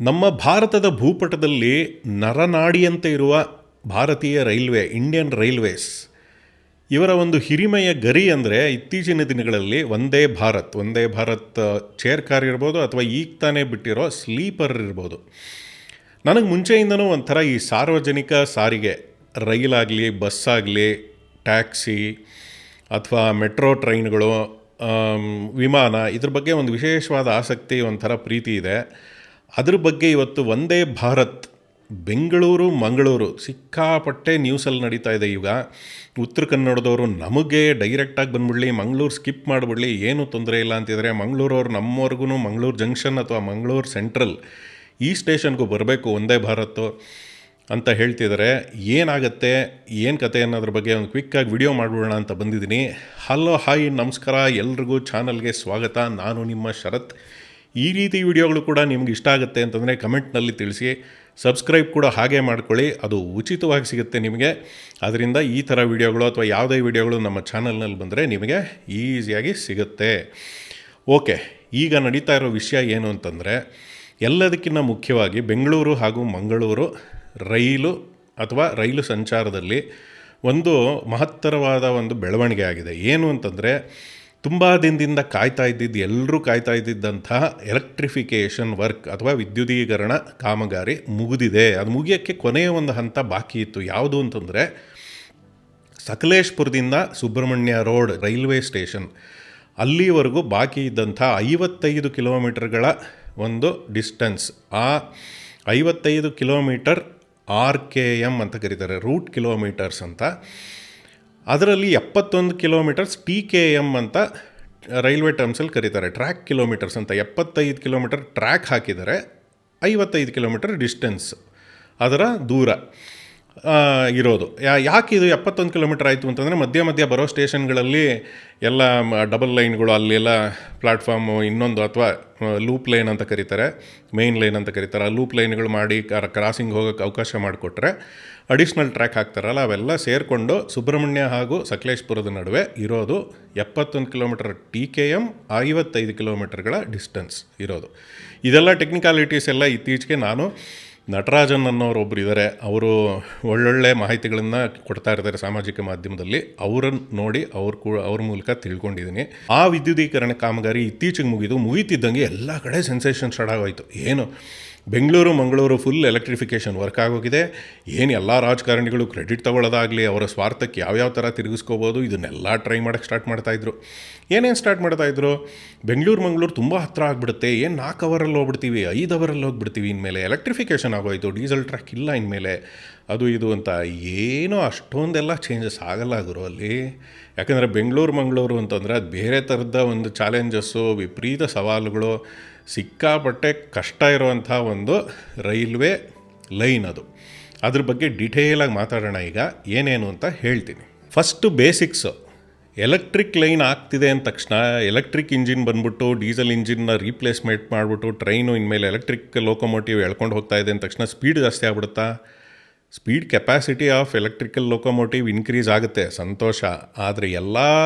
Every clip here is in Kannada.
ನಮ್ಮ ಭಾರತದ ಭೂಪಟದಲ್ಲಿ ನರನಾಡಿಯಂತೆ ಇರುವ ಭಾರತೀಯ ರೈಲ್ವೆ, ಇಂಡಿಯನ್ ರೈಲ್ವೇಸ್ ಇವರ ಒಂದು ಹಿರಿಮೆಯ ಗರಿ ಅಂದರೆ ಇತ್ತೀಚಿನ ದಿನಗಳಲ್ಲಿ ವಂದೇ ಭಾರತ್ ಚೇರ್ ಕಾರ್ ಇರ್ಬೋದು ಅಥವಾ ಈಗ ತಾನೇ ಬಿಟ್ಟಿರೋ ಸ್ಲೀಪರ್ ಇರ್ಬೋದು. ನನಗೆ ಮುಂಚೆಯಿಂದನೂ ಒಂಥರ ಈ ಸಾರ್ವಜನಿಕ ಸಾರಿಗೆ, ರೈಲಾಗಲಿ, ಬಸ್ಸಾಗಲಿ, ಟ್ಯಾಕ್ಸಿ ಅಥವಾ ಮೆಟ್ರೋ ಟ್ರೈನ್ಗಳು, ವಿಮಾನ, ಇದ್ರ ಬಗ್ಗೆ ಒಂದು ವಿಶೇಷವಾದ ಆಸಕ್ತಿ, ಒಂಥರ ಪ್ರೀತಿ ಇದೆ. ಅದ್ರ ಬಗ್ಗೆ ಇವತ್ತು ವಂದೇ ಭಾರತ್ ಬೆಂಗಳೂರು ಮಂಗಳೂರು ಸಿಕ್ಕಾಪಟ್ಟೆ ನ್ಯೂಸಲ್ಲಿ ನಡೀತಾ ಇದೆ. ಈಗ ಉತ್ತರ ಕನ್ನಡದವರು ನಮಗೆ ಡೈರೆಕ್ಟಾಗಿ ಬಂದ್ಬಿಡಲಿ, ಮಂಗಳೂರು ಸ್ಕಿಪ್ ಮಾಡಿಬಿಡಲಿ, ಏನೂ ತೊಂದರೆ ಇಲ್ಲ ಅಂತಿದ್ದಾರೆ. ಮಂಗಳೂರವ್ರು ನಮ್ಮವರೆಗೂ ಮಂಗಳೂರು ಜಂಕ್ಷನ್ ಅಥವಾ ಮಂಗಳೂರು ಸೆಂಟ್ರಲ್ ಈ ಸ್ಟೇಷನ್ಗೂ ಬರಬೇಕು ವಂದೇ ಭಾರತ್ ಅಂತ ಹೇಳ್ತಿದ್ದಾರೆ. ಏನಾಗುತ್ತೆ, ಏನು ಕತೆ ಅನ್ನೋದ್ರ ಬಗ್ಗೆ ಒಂದು ಕ್ವಿಕ್ಕಾಗಿ ವಿಡಿಯೋ ಮಾಡಿಬಿಡೋಣ ಅಂತ ಬಂದಿದ್ದೀನಿ. ಹಲೋ, ಹಾಯ್, ನಮಸ್ಕಾರ ಎಲ್ರಿಗೂ, ಚಾನಲ್ಗೆ ಸ್ವಾಗತ. ನಾನು ನಿಮ್ಮ ಶರತ್. ಈ ರೀತಿ ವಿಡಿಯೋಗಳು ಕೂಡ ನಿಮ್ಗೆ ಇಷ್ಟ ಆಗುತ್ತೆ ಅಂತಂದರೆ ಕಮೆಂಟ್ನಲ್ಲಿ ತಿಳಿಸಿ. ಸಬ್ಸ್ಕ್ರೈಬ್ ಕೂಡ ಹಾಗೆ ಮಾಡ್ಕೊಳ್ಳಿ, ಅದು ಉಚಿತವಾಗಿ ಸಿಗುತ್ತೆ ನಿಮಗೆ. ಅದರಿಂದ ಈ ಥರ ವಿಡಿಯೋಗಳು ಅಥವಾ ಯಾವುದೇ ವಿಡಿಯೋಗಳು ನಮ್ಮ ಚಾನಲ್ನಲ್ಲಿ ಬಂದರೆ ನಿಮಗೆ ಈಸಿಯಾಗಿ ಸಿಗುತ್ತೆ. ಓಕೆ, ಈಗ ನಡೀತಾ ಇರೋ ವಿಷಯ ಏನು ಅಂತಂದರೆ, ಎಲ್ಲದಕ್ಕಿಂತ ಮುಖ್ಯವಾಗಿ ಬೆಂಗಳೂರು ಹಾಗೂ ಮಂಗಳೂರು ರೈಲು ಸಂಚಾರದಲ್ಲಿ ಒಂದು ಮಹತ್ತರವಾದ ಒಂದು ಬೆಳವಣಿಗೆ ಆಗಿದೆ. ಏನು ಅಂತಂದರೆ, ತುಂಬ ದಿನದಿಂದ ಎಲ್ಲರೂ ಕಾಯ್ತಾ ಇದ್ದಿದ್ದಂತಹ ಎಲೆಕ್ಟ್ರಿಫಿಕೇಷನ್ ವರ್ಕ್ ಅಥವಾ ವಿದ್ಯುದೀಕರಣ ಕಾಮಗಾರಿ ಮುಗಿದಿದೆ. ಅದು ಮುಗಿಯೋಕ್ಕೆ ಕೊನೆಯ ಒಂದು ಹಂತ ಬಾಕಿ ಇತ್ತು. ಯಾವುದು ಅಂತಂದರೆ, ಸಕಲೇಶ್ಪುರದಿಂದ ಸುಬ್ರಹ್ಮಣ್ಯ ರೋಡ್ ರೈಲ್ವೆ ಸ್ಟೇಷನ್ ಅಲ್ಲಿವರೆಗೂ ಬಾಕಿ ಇದ್ದಂಥ 55 ಕಿಲೋಮೀಟರ್ಗಳ ಒಂದು ಡಿಸ್ಟೆನ್ಸ್. ಆ 55 ಕಿಲೋಮೀಟರ್ RKM ಅಂತ ಕರೀತಾರೆ, ರೂಟ್ ಕಿಲೋಮೀಟರ್ಸ್ ಅಂತ. ಅದರಲ್ಲಿ 71 ಕಿಲೋಮೀಟರ್ಸ್ TKM ಅಂತ ರೈಲ್ವೆ ಟರ್ಮ್ಸಲ್ಲಿ ಕರೀತಾರೆ, ಟ್ರ್ಯಾಕ್ ಕಿಲೋಮೀಟರ್ಸ್ ಅಂತ. 75 ಕಿಲೋಮೀಟರ್ ಟ್ರ್ಯಾಕ್ ಹಾಕಿದ್ದಾರೆ, 55 ಕಿಲೋಮೀಟರ್ ಡಿಸ್ಟೆನ್ಸ್ ಅದರ ದೂರ ಇರೋದು. ಯಾಕೆ ಇದು 71 ಕಿಲೋಮೀಟರ್ ಆಯಿತು ಅಂತಂದರೆ, ಮಧ್ಯ ಬರೋ ಸ್ಟೇಷನ್ಗಳಲ್ಲಿ ಎಲ್ಲ ಡಬಲ್ ಲೈನ್ಗಳು, ಅಲ್ಲೆಲ್ಲ ಪ್ಲ್ಯಾಟ್ಫಾರ್ಮು, ಇನ್ನೊಂದು ಅಥವಾ ಲೂಪ್ ಲೈನ್ ಅಂತ ಕರೀತಾರೆ, ಮೇನ್ ಲೈನ್ ಅಂತ ಕರೀತಾರೆ. ಆ ಲೂಪ್ ಲೈನ್ಗಳು ಮಾಡಿ ಕ್ರಾಸಿಂಗ್ ಹೋಗೋಕ್ಕೆ ಅವಕಾಶ ಮಾಡಿಕೊಟ್ರೆ ಅಡಿಷ್ನಲ್ ಟ್ರ್ಯಾಕ್ ಹಾಕ್ತಾರಲ್ಲ, ಅವೆಲ್ಲ ಸೇರಿಕೊಂಡು ಸುಬ್ರಹ್ಮಣ್ಯ ಹಾಗೂ ಸಕಲೇಶ್ಪುರದ ನಡುವೆ ಇರೋದು 71 ಕಿಲೋಮೀಟರ್ TKM, 55 ಕಿಲೋಮೀಟರ್ಗಳ ಡಿಸ್ಟೆನ್ಸ್ ಇರೋದು. ಇದೆಲ್ಲ ಟೆಕ್ನಿಕಾಲಿಟೀಸ್ ಎಲ್ಲ ಇತ್ತೀಚೆಗೆ ನಾನು ನಟರಾಜನ್ ಅನ್ನೋರು ಒಬ್ಬರು ಇದ್ದಾರೆ, ಅವರು ಒಳ್ಳೊಳ್ಳೆ ಮಾಹಿತಿಗಳನ್ನು ಕೊಡ್ತಾ ಇರ್ತಾರೆ ಸಾಮಾಜಿಕ ಮಾಧ್ಯಮದಲ್ಲಿ. ಅವರನ್ನು ನೋಡಿ ಅವ್ರ ಮೂಲಕ ತಿಳ್ಕೊಂಡಿದ್ದೀನಿ. ಆ ವಿದ್ಯುದೀಕರಣ ಕಾಮಗಾರಿ ಇತ್ತೀಚೆಗೆ ಮುಗೀತಿದ್ದಂಗೆ ಎಲ್ಲ ಕಡೆ ಸೆನ್ಸೇಷನ್ ಸ್ಟಾರ್ಟ್ ಆಗೋಯಿತು. ಏನು, Bengaluru Mangaluru full electrification work ಆಗೋಗಿದೆ. ಏನು ಎಲ್ಲ ರಾಜಕಾರಣಿಗಳು ಕ್ರೆಡಿಟ್ ತೊಗೊಳ್ಳೋದಾಗಲಿ, ಅವರ ಸ್ವಾರ್ಥಕ್ಕೆ ಯಾವ್ಯಾವ ಥರ ತಿರುಗಿಸ್ಕೋಬೋದು ಇದನ್ನೆಲ್ಲ ಟ್ರೈ ಮಾಡೋಕ್ಕೆ ಸ್ಟಾರ್ಟ್ ಮಾಡ್ತಾಯಿದ್ರು. ಏನೇನು ಸ್ಟಾರ್ಟ್ ಮಾಡ್ತಾಯಿದ್ರು, ಬೆಂಗಳೂರು ಮಂಗಳೂರು ತುಂಬ ಹತ್ತಿರ ಆಗಿಬಿಡುತ್ತೆ, ಏನು 4 ಅವರಲ್ಲಿ ಹೋಗ್ಬಿಡ್ತೀವಿ, 5 ಅವರಲ್ಲಿ ಹೋಗ್ಬಿಡ್ತೀವಿ, ಇನ್ಮೇಲೆ ಎಲೆಕ್ಟ್ರಿಫಿಕೇಷನ್ ಆಗೋಯ್ತು, ಡೀಸೆಲ್ ಟ್ರ್ಯಾಕ್ ಇಲ್ಲ ಇನ್ಮೇಲೆ, ಅದು ಇದು ಅಂತ. ಏನೋ ಅಷ್ಟೊಂದೆಲ್ಲ ಚೇಂಜಸ್ ಆಗಲ್ಲ ಗುರು ಅಲ್ಲಿ. ಯಾಕಂದರೆ ಬೆಂಗಳೂರು ಮಂಗಳೂರು ಅಂತಂದರೆ ಅದು ಬೇರೆ ಥರದ ಒಂದು ಚಾಲೆಂಜಸ್ಸು, ವಿಪರೀತ ಸವಾಲುಗಳು, ಸಿಕ್ಕಾಪಟ್ಟೆ ಕಷ್ಟ ಇರುವಂಥ ಒಂದು ರೈಲ್ವೆ ಲೈನ್ ಅದು. ಅದ್ರ ಬಗ್ಗೆ ಡಿಟೇಲಾಗಿ ಮಾತಾಡೋಣ. ಈಗ ಏನೇನು ಅಂತ ಹೇಳ್ತೀನಿ. First basics. ಎಲೆಕ್ಟ್ರಿಕ್ ಲೈನ್ ಆಗ್ತಿದೆ ಅಂದ ತಕ್ಷಣ, ಎಲೆಕ್ಟ್ರಿಕ್ ಇಂಜಿನ್ ಬಂದ್ಬಿಟ್ಟು ಡೀಸೆಲ್ ಇಂಜಿನ್ನ ರೀಪ್ಲೇಸ್ಮೆಂಟ್ ಮಾಡಿಬಿಟ್ಟು ಟ್ರೈನು ಇನ್ಮೇಲೆ ಎಲೆಕ್ಟ್ರಿಕ್ ಲೋಕೋಮೋಟಿವ್ ಎಳ್ಕೊಂಡು ಹೋಗ್ತಾ ಇದೆ ಅಂದ ತಕ್ಷಣ ಸ್ಪೀಡ್ ಜಾಸ್ತಿ ಆಗ್ಬಿಡುತ್ತಾ? Speed capacity of electrical locomotive increase ಆಗುತ್ತೆ, ಸಂತೋಷ. ಆದರೆ ಎಲ್ಲ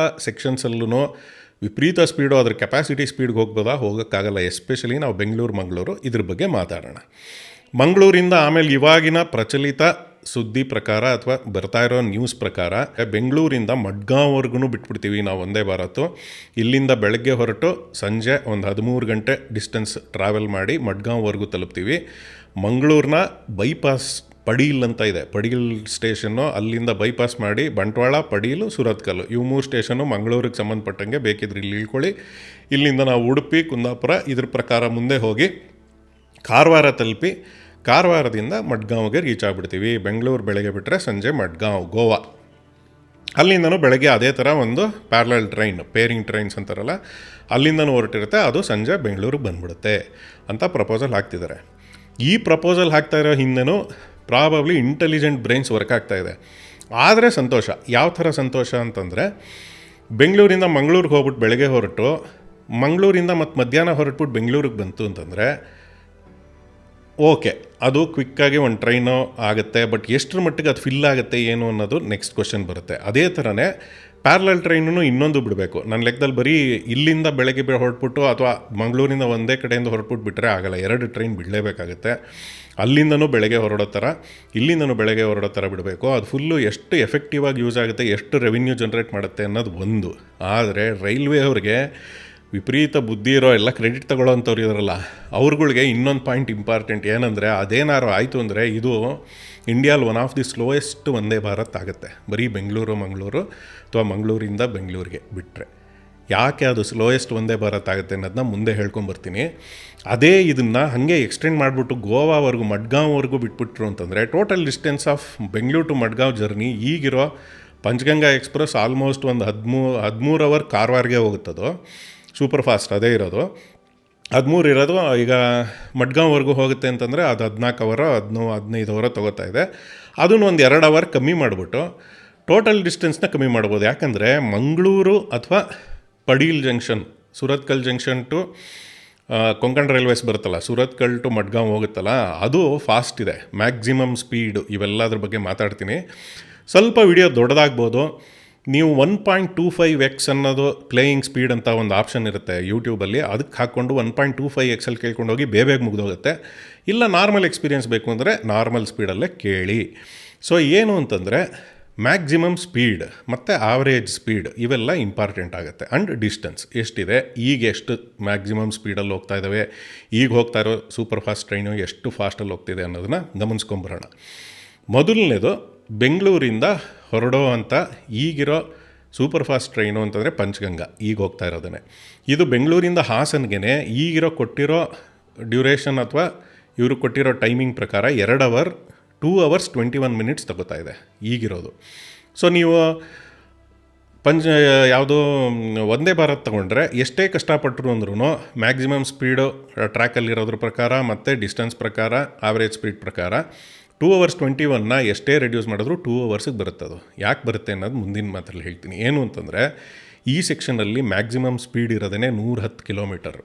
ಸೆಕ್ಷನ್ಸಲ್ಲೂ ವಿಪರೀತ ಸ್ಪೀಡು, ಅದ್ರ ಕೆಪಾಸಿಟಿ ಸ್ಪೀಡ್ಗೆ ಹೋಗೋಕ್ಕಾಗಲ್ಲ. ಎಸ್ಪೆಷಲಿ ನಾವು ಬೆಂಗಳೂರು ಮಂಗಳೂರು ಇದ್ರ ಬಗ್ಗೆ ಮಾತಾಡೋಣ. ಮಂಗಳೂರಿಂದ ಆಮೇಲೆ ಇವಾಗಿನ ಪ್ರಚಲಿತ ಸುದ್ದಿ ಪ್ರಕಾರ ಅಥವಾ ಬರ್ತಾ ಇರೋ ನ್ಯೂಸ್ ಪ್ರಕಾರ, ಬೆಂಗಳೂರಿಂದ ಮಡ್ಗಾಂವ್ವರೆಗೂ ಬಿಟ್ಬಿಡ್ತೀವಿ ನಾವು ವಂದೇ ಭಾರತ್. ಇಲ್ಲಿಂದ ಬೆಳಗ್ಗೆ ಹೊರಟು ಸಂಜೆ ಒಂದು 13 ಗಂಟೆ ಡಿಸ್ಟೆನ್ಸ್ ಟ್ರಾವೆಲ್ ಮಾಡಿ ಮಡ್ಗಾಂವ್ವರೆಗೂ ತಲುಪ್ತೀವಿ. ಮಂಗಳೂರಿನ ಬೈಪಾಸ್ ಪಡೀಲ್ ಅಂತ ಇದೆ, ಪಡೀಲ್ ಸ್ಟೇಷನ್ನು, ಅಲ್ಲಿಂದ ಬೈಪಾಸ್ ಮಾಡಿ ಬಂಟ್ವಾಳ, ಪಡೀಲು, ಸುರತ್ಕಲ್ಲು, ಇವು 3 ಸ್ಟೇಷನ್ನು ಮಂಗಳೂರಿಗೆ ಸಂಬಂಧಪಟ್ಟಂಗೆ. ಬೇಕಿದ್ರೆ ಇಲ್ಲಿ ಇಳ್ಕೊಳ್ಳಿ. ಇಲ್ಲಿಂದ ನಾವು ಉಡುಪಿ, ಕುಂದಾಪುರ ಇದ್ರ ಪ್ರಕಾರ ಮುಂದೆ ಹೋಗಿ ಕಾರವಾರ ತಲುಪಿ, ಕಾರವಾರದಿಂದ ಮಡ್ಗಾಂವ್ಗೆ ರೀಚ್ ಆಗಿಬಿಡ್ತೀವಿ. ಬೆಂಗಳೂರು ಬೆಳಗ್ಗೆ ಬಿಟ್ಟರೆ ಸಂಜೆ ಮಡ್ಗಾಂವ್, ಗೋವಾ. ಅಲ್ಲಿಂದನೂ ಬೆಳಗ್ಗೆ ಅದೇ ಥರ ಒಂದು ಪ್ಯಾರಲಲ್ ಟ್ರೈನ್, ಪೇರಿಂಗ್ ಟ್ರೈನ್ಸ್ ಅಂತಾರಲ್ಲ, ಅಲ್ಲಿಂದನೂ ಹೊರಟಿರುತ್ತೆ, ಅದು ಸಂಜೆ ಬೆಂಗಳೂರಿಗೆ ಬಂದ್ಬಿಡುತ್ತೆ ಅಂತ ಪ್ರಪೋಸಲ್ ಹಾಕ್ತಿದ್ದಾರೆ. ಈ ಪ್ರಪೋಸಲ್ ಹಾಕ್ತಾ ಇರೋ ಹಿಂದೆನೂ ಪ್ರಾಬಬ್ಲಿ ಇಂಟೆಲಿಜೆಂಟ್ ಬ್ರೈನ್ಸ್ ವರ್ಕ್ ಆಗ್ತಾಯಿದೆ. ಆದರೆ ಸಂತೋಷ, ಯಾವ ಥರ ಸಂತೋಷ ಅಂತಂದರೆ, ಬೆಂಗಳೂರಿಂದ ಮಂಗಳೂರಿಗೆ ಹೋಗ್ಬಿಟ್ಟು ಬೆಳಗ್ಗೆ ಹೊರಟು, ಮಂಗಳೂರಿಂದ ಮತ್ತು ಮಧ್ಯಾಹ್ನ ಹೊರಟ್ಬಿಟ್ಟು ಬೆಂಗಳೂರಿಗೆ ಬಂತು ಅಂತಂದರೆ ಓಕೆ, ಅದು ಕ್ವಿಕ್ಕಾಗಿ ಒಂದು ಟ್ರೈನು ಆಗುತ್ತೆ. ಬಟ್ ಎಷ್ಟರ ಮಟ್ಟಿಗೆ ಅದು ಫಿಲ್ ಆಗುತ್ತೆ ಏನು ಅನ್ನೋದು ನೆಕ್ಸ್ಟ್ ಕ್ವಶನ್ ಬರುತ್ತೆ. ಅದೇ ಥರನೇ ಪ್ಯಾರಲಲ್ ಟ್ರೈನೂ ಇನ್ನೊಂದು ಬಿಡಬೇಕು. ನನ್ನ ಲೆಕ್ಕದಲ್ಲಿ ಬರೀ ಇಲ್ಲಿಂದ ಬೆಳಗ್ಗೆ ಹೊರಟ್ಬಿಟ್ಟು ಅಥವಾ ಮಂಗಳೂರಿಂದ ಒಂದೇ ಕಡೆಯಿಂದ ಹೊರಟ್ಬಿಟ್ಟು ಬಿಟ್ಟರೆ ಆಗಲ್ಲ, 2 ಟ್ರೈನ್ ಬಿಡಲೇಬೇಕಾಗುತ್ತೆ. ಅಲ್ಲಿಂದನೂ ಬೆಳಗ್ಗೆ ಹೊರಡೋ ಥರ, ಇಲ್ಲಿಂದನೂ ಬೆಳಗ್ಗೆ ಹೊರಡೋ ಥರ ಬಿಡಬೇಕು. ಅದು ಫುಲ್ಲು ಎಷ್ಟು ಎಫೆಕ್ಟಿವ್ ಆಗಿ ಯೂಸ್ ಆಗುತ್ತೆ, ಎಷ್ಟು ರೆವಿನ್ಯೂ ಜನ್ರೇಟ್ ಮಾಡುತ್ತೆ ಅನ್ನೋದು ಒಂದು. ಆದರೆ ರೈಲ್ವೆ ಅವ್ರಿಗೆ ವಿಪರೀತ ಬುದ್ಧಿ ಇರೋ ಎಲ್ಲ ಕ್ರೆಡಿಟ್ ತಗೊಳ್ಳೋಂಥವ್ರು ಇದಾರಲ್ಲ, ಅವ್ರುಗಳಿಗೆ ಇನ್ನೊಂದು ಪಾಯಿಂಟ್ ಇಂಪಾರ್ಟೆಂಟ್ ಏನಂದರೆ, ಅದೇನಾರು ಆಯಿತು ಅಂದರೆ ಇದು ಇಂಡಿಯಾಲ್ one of the slowest Vande Bharat ಆಗುತ್ತೆ, ಬರೀ ಬೆಂಗಳೂರು ಮಂಗಳೂರು ಅಥವಾ ಮಂಗಳೂರಿಂದ ಬೆಂಗಳೂರಿಗೆ ಬಿಟ್ಟರೆ. ಯಾಕೆ ಅದು ಸ್ಲೋಯೆಸ್ಟ್ ವಂದೇ ಭಾರತ್ ಆಗುತ್ತೆ ಅನ್ನೋದನ್ನ ಮುಂದೆ ಹೇಳ್ಕೊಂಬರ್ತೀನಿ. ಅದೇ ಇದನ್ನು ಹಾಗೆ ಎಕ್ಸ್ಟೆಂಡ್ ಮಾಡಿಬಿಟ್ಟು ಗೋವಾವರೆಗೂ ಮಡ್ಗಾಂವ್ವರೆಗೂ ಬಿಟ್ಬಿಟ್ರು ಅಂತಂದರೆ total distance of Bengaluru to Madgaon journey ಈಗಿರೋ ಪಂಚಗಂಗಾ ಎಕ್ಸ್ಪ್ರೆಸ್ ಆಲ್ಮೋಸ್ಟ್ ಒಂದು 13 ಅವರ್ ಕಾರವಾರ್ಗೆ ಹೋಗುತ್ತದು, ಸೂಪರ್ ಫಾಸ್ಟ್ ಅದೇ ಇರೋದು. 13 ಇರೋದು ಈಗ ಮಡ್ಗಾಂವ್ವರೆಗೂ ಹೋಗುತ್ತೆ ಅಂತಂದರೆ ಅದು 14 ಅವರ 15 ಅವರ ತೊಗೋತಾ ಇದೆ. ಅದನ್ನು ಒಂದು 2 ಅವರ್ ಕಮ್ಮಿ ಮಾಡಿಬಿಟ್ಟು ಟೋಟಲ್ ಡಿಸ್ಟೆನ್ಸ್ನ ಕಮ್ಮಿ ಮಾಡ್ಬೋದು. ಯಾಕಂದರೆ ಮಂಗಳೂರು ಅಥವಾ Padil junction, Surathkal junction to Konkan railways ಬರುತ್ತಲ್ಲ, ಸುರತ್ಕಲ್ ಟು ಮಡ್ಗಾಂವ್ ಹೋಗುತ್ತಲ್ಲ, ಅದು ಫಾಸ್ಟ್ ಇದೆ, ಮ್ಯಾಕ್ಸಿಮಮ್ ಸ್ಪೀಡು, ಇವೆಲ್ಲದ್ರ ಬಗ್ಗೆ ಮಾತಾಡ್ತೀನಿ. ಸ್ವಲ್ಪ ವಿಡಿಯೋ ದೊಡ್ಡದಾಗ್ಬೋದು. ನೀವು 1.25x ಅನ್ನೋದು ಪ್ಲೇಯಿಂಗ್ ಸ್ಪೀಡ್ ಅಂತ ಒಂದು ಆಪ್ಷನ್ ಇರುತ್ತೆ ಯೂಟ್ಯೂಬಲ್ಲಿ, ಅದಕ್ಕೆ ಹಾಕ್ಕೊಂಡು 1.25x ಕೇಳ್ಕೊಂಡೋಗಿ ಬೇಗ ಮುಗಿದೋಗುತ್ತೆ. ಇಲ್ಲ ನಾರ್ಮಲ್ ಎಕ್ಸ್ಪೀರಿಯೆನ್ಸ್ ಬೇಕು ಅಂದರೆ ನಾರ್ಮಲ್ ಸ್ಪೀಡಲ್ಲೇ ಕೇಳಿ. ಸೊ ಏನು ಅಂತಂದರೆ ಮ್ಯಾಕ್ಸಿಮಮ್ ಸ್ಪೀಡ್ ಮತ್ತು ಆವ್ರೇಜ್ ಸ್ಪೀಡ್ ಇವೆಲ್ಲ ಇಂಪಾರ್ಟೆಂಟ್ ಆಗುತ್ತೆ. ಆ್ಯಂಡ್ ಡಿಸ್ಟೆನ್ಸ್ ಎಷ್ಟಿದೆ, ಈಗ ಎಷ್ಟು ಮ್ಯಾಕ್ಸಿಮಮ್ ಸ್ಪೀಡಲ್ಲಿ ಹೋಗ್ತಾ ಇದ್ದಾವೆ, ಈಗ ಹೋಗ್ತಾ ಇರೋ ಸೂಪರ್ ಫಾಸ್ಟ್ ಟ್ರೈನು ಎಷ್ಟು ಫಾಸ್ಟಲ್ಲಿ ಹೋಗ್ತಿದೆ ಅನ್ನೋದನ್ನು ಗಮನಿಸ್ಕೊಂಬರೋಣ. ಮೊದಲನೇದು ಬೆಂಗಳೂರಿಂದ ಹೊರಡೋ ಅಂತ ಈಗಿರೋ ಸೂಪರ್ ಫಾಸ್ಟ್ ಟ್ರೈನು ಅಂತಂದರೆ ಪಂಚಗಂಗಾ, ಈಗ ಹೋಗ್ತಾ ಇರೋದೇ. ಇದು ಬೆಂಗಳೂರಿಂದ ಹಾಸನ್ಗೆ ಈಗಿರೋ ಕೊಟ್ಟಿರೋ ಡ್ಯೂರೇಷನ್ ಅಥವಾ ಇವರು ಕೊಟ್ಟಿರೋ ಟೈಮಿಂಗ್ ಪ್ರಕಾರ 2 hours 21 minutes ತಗೋತಾ ಇದೆ ಈಗಿರೋದು. ಸೊ ನೀವು ಯಾವುದೋ ವಂದೇ ಭಾರತ್ ತೊಗೊಂಡ್ರೆ ಎಷ್ಟೇ ಕಷ್ಟಪಟ್ಟರು ಅಂದ್ರೂ ಮ್ಯಾಕ್ಸಿಮಮ್ ಸ್ಪೀಡು ಟ್ರ್ಯಾಕಲ್ಲಿರೋದ್ರ ಪ್ರಕಾರ ಮತ್ತು ಡಿಸ್ಟೆನ್ಸ್ ಪ್ರಕಾರ ಆವ್ರೇಜ್ ಸ್ಪೀಡ್ ಪ್ರಕಾರ 2 hours 21 ಎಷ್ಟೇ ರೆಡ್ಯೂಸ್ ಮಾಡಿದ್ರು 2 hours ಬರುತ್ತೆ. ಅದು ಯಾಕೆ ಬರುತ್ತೆ ಅನ್ನೋದು ಮುಂದಿನ ಮಾತಲ್ಲಿ ಹೇಳ್ತೀನಿ. ಏನು ಅಂತಂದರೆ ಈ ಸೆಕ್ಷನಲ್ಲಿ ಮ್ಯಾಕ್ಸಿಮಮ್ ಸ್ಪೀಡ್ ಇರೋದೇ 110 kilometre,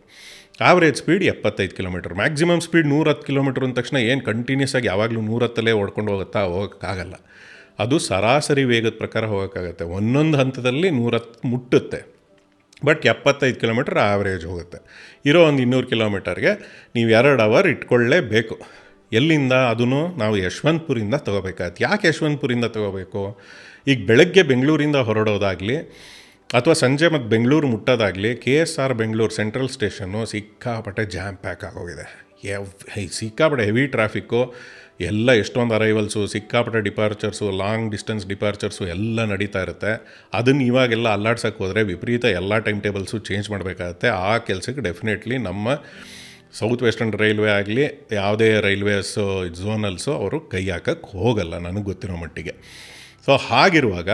average speed 75 kilometre. Maximum speed 110 kilometre ಅಂದ ತಕ್ಷಣ ಏನು ಕಂಟಿನ್ಯೂಸ್ ಆಗಿ ಯಾವಾಗಲೂ 110 ಓಡ್ಕೊಂಡು ಹೋಗೋಕ್ಕಾಗಲ್ಲ. ಅದು ಸರಾಸರಿ ವೇಗದ ಪ್ರಕಾರ ಹೋಗೋಕ್ಕಾಗತ್ತೆ. ಒಂದೊಂದು ಹಂತದಲ್ಲಿ 110 ಮುಟ್ಟುತ್ತೆ, ಬಟ್ 75 ಕಿಲೋಮೀಟರ್ ಆವ್ರೇಜ್ ಹೋಗುತ್ತೆ. ಇರೋ ಒಂದು 200 ಕಿಲೋಮೀಟರ್ಗೆ ನೀವು 2 hour ಇಟ್ಕೊಳ್ಳೇಬೇಕು. ಎಲ್ಲಿಂದ? ಅದೂ ನಾವು ಯಶವಂತಪುರಿಂದ ತೊಗೋಬೇಕಾಗತ್ತೆ. ಯಾಕೆ ಯಶವಂತಪುರಿಂದ ತೊಗೋಬೇಕು? ಈಗ ಬೆಳಗ್ಗೆ ಬೆಂಗಳೂರಿಂದ ಹೊರಡೋದಾಗಲಿ ಅಥವಾ ಸಂಜೆ ಮತ್ತು ಬೆಂಗಳೂರು ಮುಟ್ಟೋದಾಗಲಿ, KSR ಬೆಂಗಳೂರು ಸೆಂಟ್ರಲ್ ಸ್ಟೇಷನ್ನು ಸಿಕ್ಕಾಪಟ್ಟೆ ಜಾಮ್ ಪ್ಯಾಕ್ ಆಗೋಗಿದೆ. ಸಿಕ್ಕಾಪಟ್ಟೆ ಹೆವಿ ಟ್ರಾಫಿಕ್ಕು, ಎಲ್ಲ ಎಷ್ಟೊಂದು ಅರೈವಲ್ಸು, ಸಿಕ್ಕಾಪಟ್ಟೆ ಡಿಪಾರ್ಚರ್ಸು, ಲಾಂಗ್ ಡಿಸ್ಟೆನ್ಸ್ ಡಿಪಾರ್ಚರ್ಸು ಎಲ್ಲ ನಡೀತಾ ಇರುತ್ತೆ. ಅದನ್ನು ಇವಾಗೆಲ್ಲ ಅಲ್ಲಾಡ್ಸೋಕ್ಕೆ ಹೋದರೆ ವಿಪರೀತ ಎಲ್ಲ ಟೈಮ್ ಟೇಬಲ್ಸು ಚೇಂಜ್ ಮಾಡಬೇಕಾಗತ್ತೆ. ಆ ಕೆಲಸಕ್ಕೆ ಡೆಫಿನೆಟ್ಲಿ ನಮ್ಮ ಸೌತ್ ವೆಸ್ಟರ್ನ್ ರೈಲ್ವೆ ಆಗಲಿ ಯಾವುದೇ ರೈಲ್ವೇಸು ಝೋನಲ್ಸು ಅವರು ಕೈ ಹಾಕಕ್ಕೆ ಹೋಗಲ್ಲ ನನಗೆ ಗೊತ್ತಿರೋ ಮಟ್ಟಿಗೆ. ಸೊ ಹಾಗಿರುವಾಗ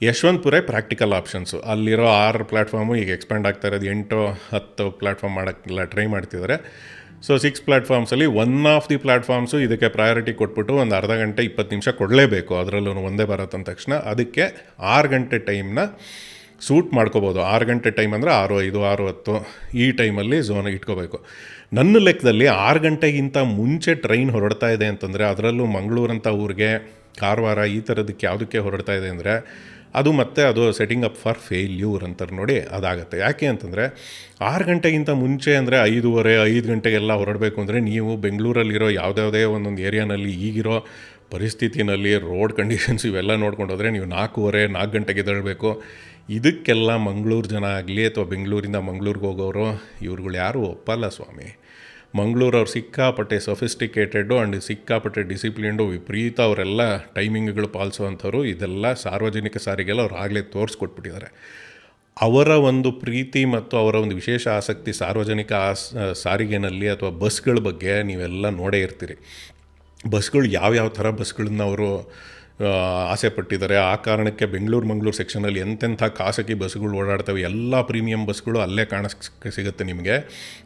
ಯಶವಂತಪುರ ಪ್ರಾಕ್ಟಿಕಲ್ ಆಪ್ಷನ್ಸು. ಅಲ್ಲಿರೋ 6 ಪ್ಲ್ಯಾಟ್ಫಾರ್ಮು ಈಗ ಎಕ್ಸ್ಪ್ಯಾಂಡ್ ಆಗ್ತಾ ಇರೋದು 8-10 ಪ್ಲ್ಯಾಟ್ಫಾರ್ಮ್ ಮಾಡೋಕ್ಕೆಲ್ಲ ಟ್ರೈ ಮಾಡ್ತಿದ್ದಾರೆ. ಸೊ 6 ಪ್ಲ್ಯಾಟ್ಫಾರ್ಮ್ಸಲ್ಲಿ ಒನ್ ಆಫ್ ದಿ ಪ್ಲ್ಯಾಟ್ಫಾರ್ಮ್ಸು ಇದಕ್ಕೆ ಪ್ರಯಾರಿಟಿ ಕೊಟ್ಬಿಟ್ಟು ಒಂದು ಅರ್ಧ ಗಂಟೆ 20 ನಿಮಿಷ ಕೊಡಲೇಬೇಕು. ಅದರಲ್ಲೂ ಒಂದೇ ಭಾರತ್ ಅಂದ ತಕ್ಷಣ ಅದಕ್ಕೆ 6 ಗಂಟೆ ಟೈಮ್ನ ಸೂಟ್ ಮಾಡ್ಕೋಬೋದು. 6 ಗಂಟೆ ಟೈಮ್ ಅಂದರೆ 6:05, 6:10 ಈ ಟೈಮಲ್ಲಿ ಝೋನ್ ಇಟ್ಕೋಬೇಕು. ನನ್ನ ಲೆಕ್ಕದಲ್ಲಿ 6 ಗಂಟೆಗಿಂತ ಮುಂಚೆ ಟ್ರೈನ್ ಹೊರಡ್ತಾ ಇದೆ ಅಂತಂದರೆ, ಅದರಲ್ಲೂ ಮಂಗಳೂರಂಥ ಊರಿಗೆ, ಕಾರವಾರ ಈ ಥರದಕ್ಕೆ ಯಾವುದಕ್ಕೆ ಹೊರಡ್ತಾ ಇದೆ ಅಂದರೆ ಅದು ಅದು ಸೆಟ್ಟಿಂಗ್ ಅಪ್ ಫಾರ್ ಫೇಲ್ಯೂರ್ ಅಂತಾರೆ ನೋಡಿ, ಅದಾಗುತ್ತೆ. ಯಾಕೆ ಅಂತಂದರೆ 6 ಗಂಟೆಗಿಂತ ಮುಂಚೆ ಅಂದರೆ 5:15, 5 ಗಂಟೆಗೆಲ್ಲ ಹೊರಡಬೇಕು ಅಂದರೆ ನೀವು ಬೆಂಗಳೂರಲ್ಲಿರೋ ಯಾವುದ್ಯಾವುದೇ ಒಂದೊಂದು ಏರಿಯಾನಲ್ಲಿ ಈಗಿರೋ ಪರಿಸ್ಥಿತಿನಲ್ಲಿ ರೋಡ್ ಕಂಡೀಷನ್ಸ್ ಇವೆಲ್ಲ ನೋಡ್ಕೊಂಡು ಹೋದರೆ ನೀವು 4:15, 4 ಗಂಟೆಗೆ ಎದ್ದೇಳಬೇಕು. ಇದಕ್ಕೆಲ್ಲ ಮಂಗಳೂರು ಜನ ಆಗಲಿ ಅಥವಾ ಬೆಂಗಳೂರಿಂದ ಮಂಗಳೂರಿಗೆ ಹೋಗೋರು ಇವ್ರುಗಳು ಯಾರೂ ಒಪ್ಪಲ್ಲ ಸ್ವಾಮಿ. ಮಂಗಳೂರವ್ರು ಸಿಕ್ಕಾಪಟ್ಟೆ ಸೊಫಿಸ್ಟಿಕೇಟೆಡ್ಡು ಆ್ಯಂಡ್ ಸಿಕ್ಕಾಪಟ್ಟೆ ಡಿಸಿಪ್ಲಿನ್ಡು, ವಿಪರೀತ ಅವರೆಲ್ಲ ಟೈಮಿಂಗ್ಗಳು ಪಾಲಿಸೋವಂಥವ್ರು. ಇದೆಲ್ಲ ಸಾರ್ವಜನಿಕ ಸಾರಿಗೆಲ್ಲ ಅವ್ರು ಆಗಲೇ ತೋರಿಸ್ಕೊಟ್ಬಿಟ್ಟಿದ್ದಾರೆ. ಅವರ ಒಂದು ಪ್ರೀತಿ ಮತ್ತು ಅವರ ಒಂದು ವಿಶೇಷ ಆಸಕ್ತಿ ಸಾರ್ವಜನಿಕ ಸಾರಿಗೆನಲ್ಲಿ ಅಥವಾ ಬಸ್ಗಳ ಬಗ್ಗೆ ನೀವೆಲ್ಲ ನೋಡೇ ಇರ್ತೀರಿ. ಬಸ್ಗಳು ಯಾವ್ಯಾವ ಥರ ಬಸ್ಗಳನ್ನ ಅವರು ಆಸೆ ಪಟ್ಟಿದ್ದಾರೆ. ಆ ಕಾರಣಕ್ಕೆ ಬೆಂಗಳೂರು ಮಂಗಳೂರು ಸೆಕ್ಷನಲ್ಲಿ ಎಂತೆಂಥ ಖಾಸಗಿ ಬಸ್ಗಳು ಓಡಾಡ್ತವೆ. ಎಲ್ಲ ಪ್ರೀಮಿಯಂ ಬಸ್ಗಳು ಅಲ್ಲೇ ಸಿಗುತ್ತೆ ನಿಮಗೆ.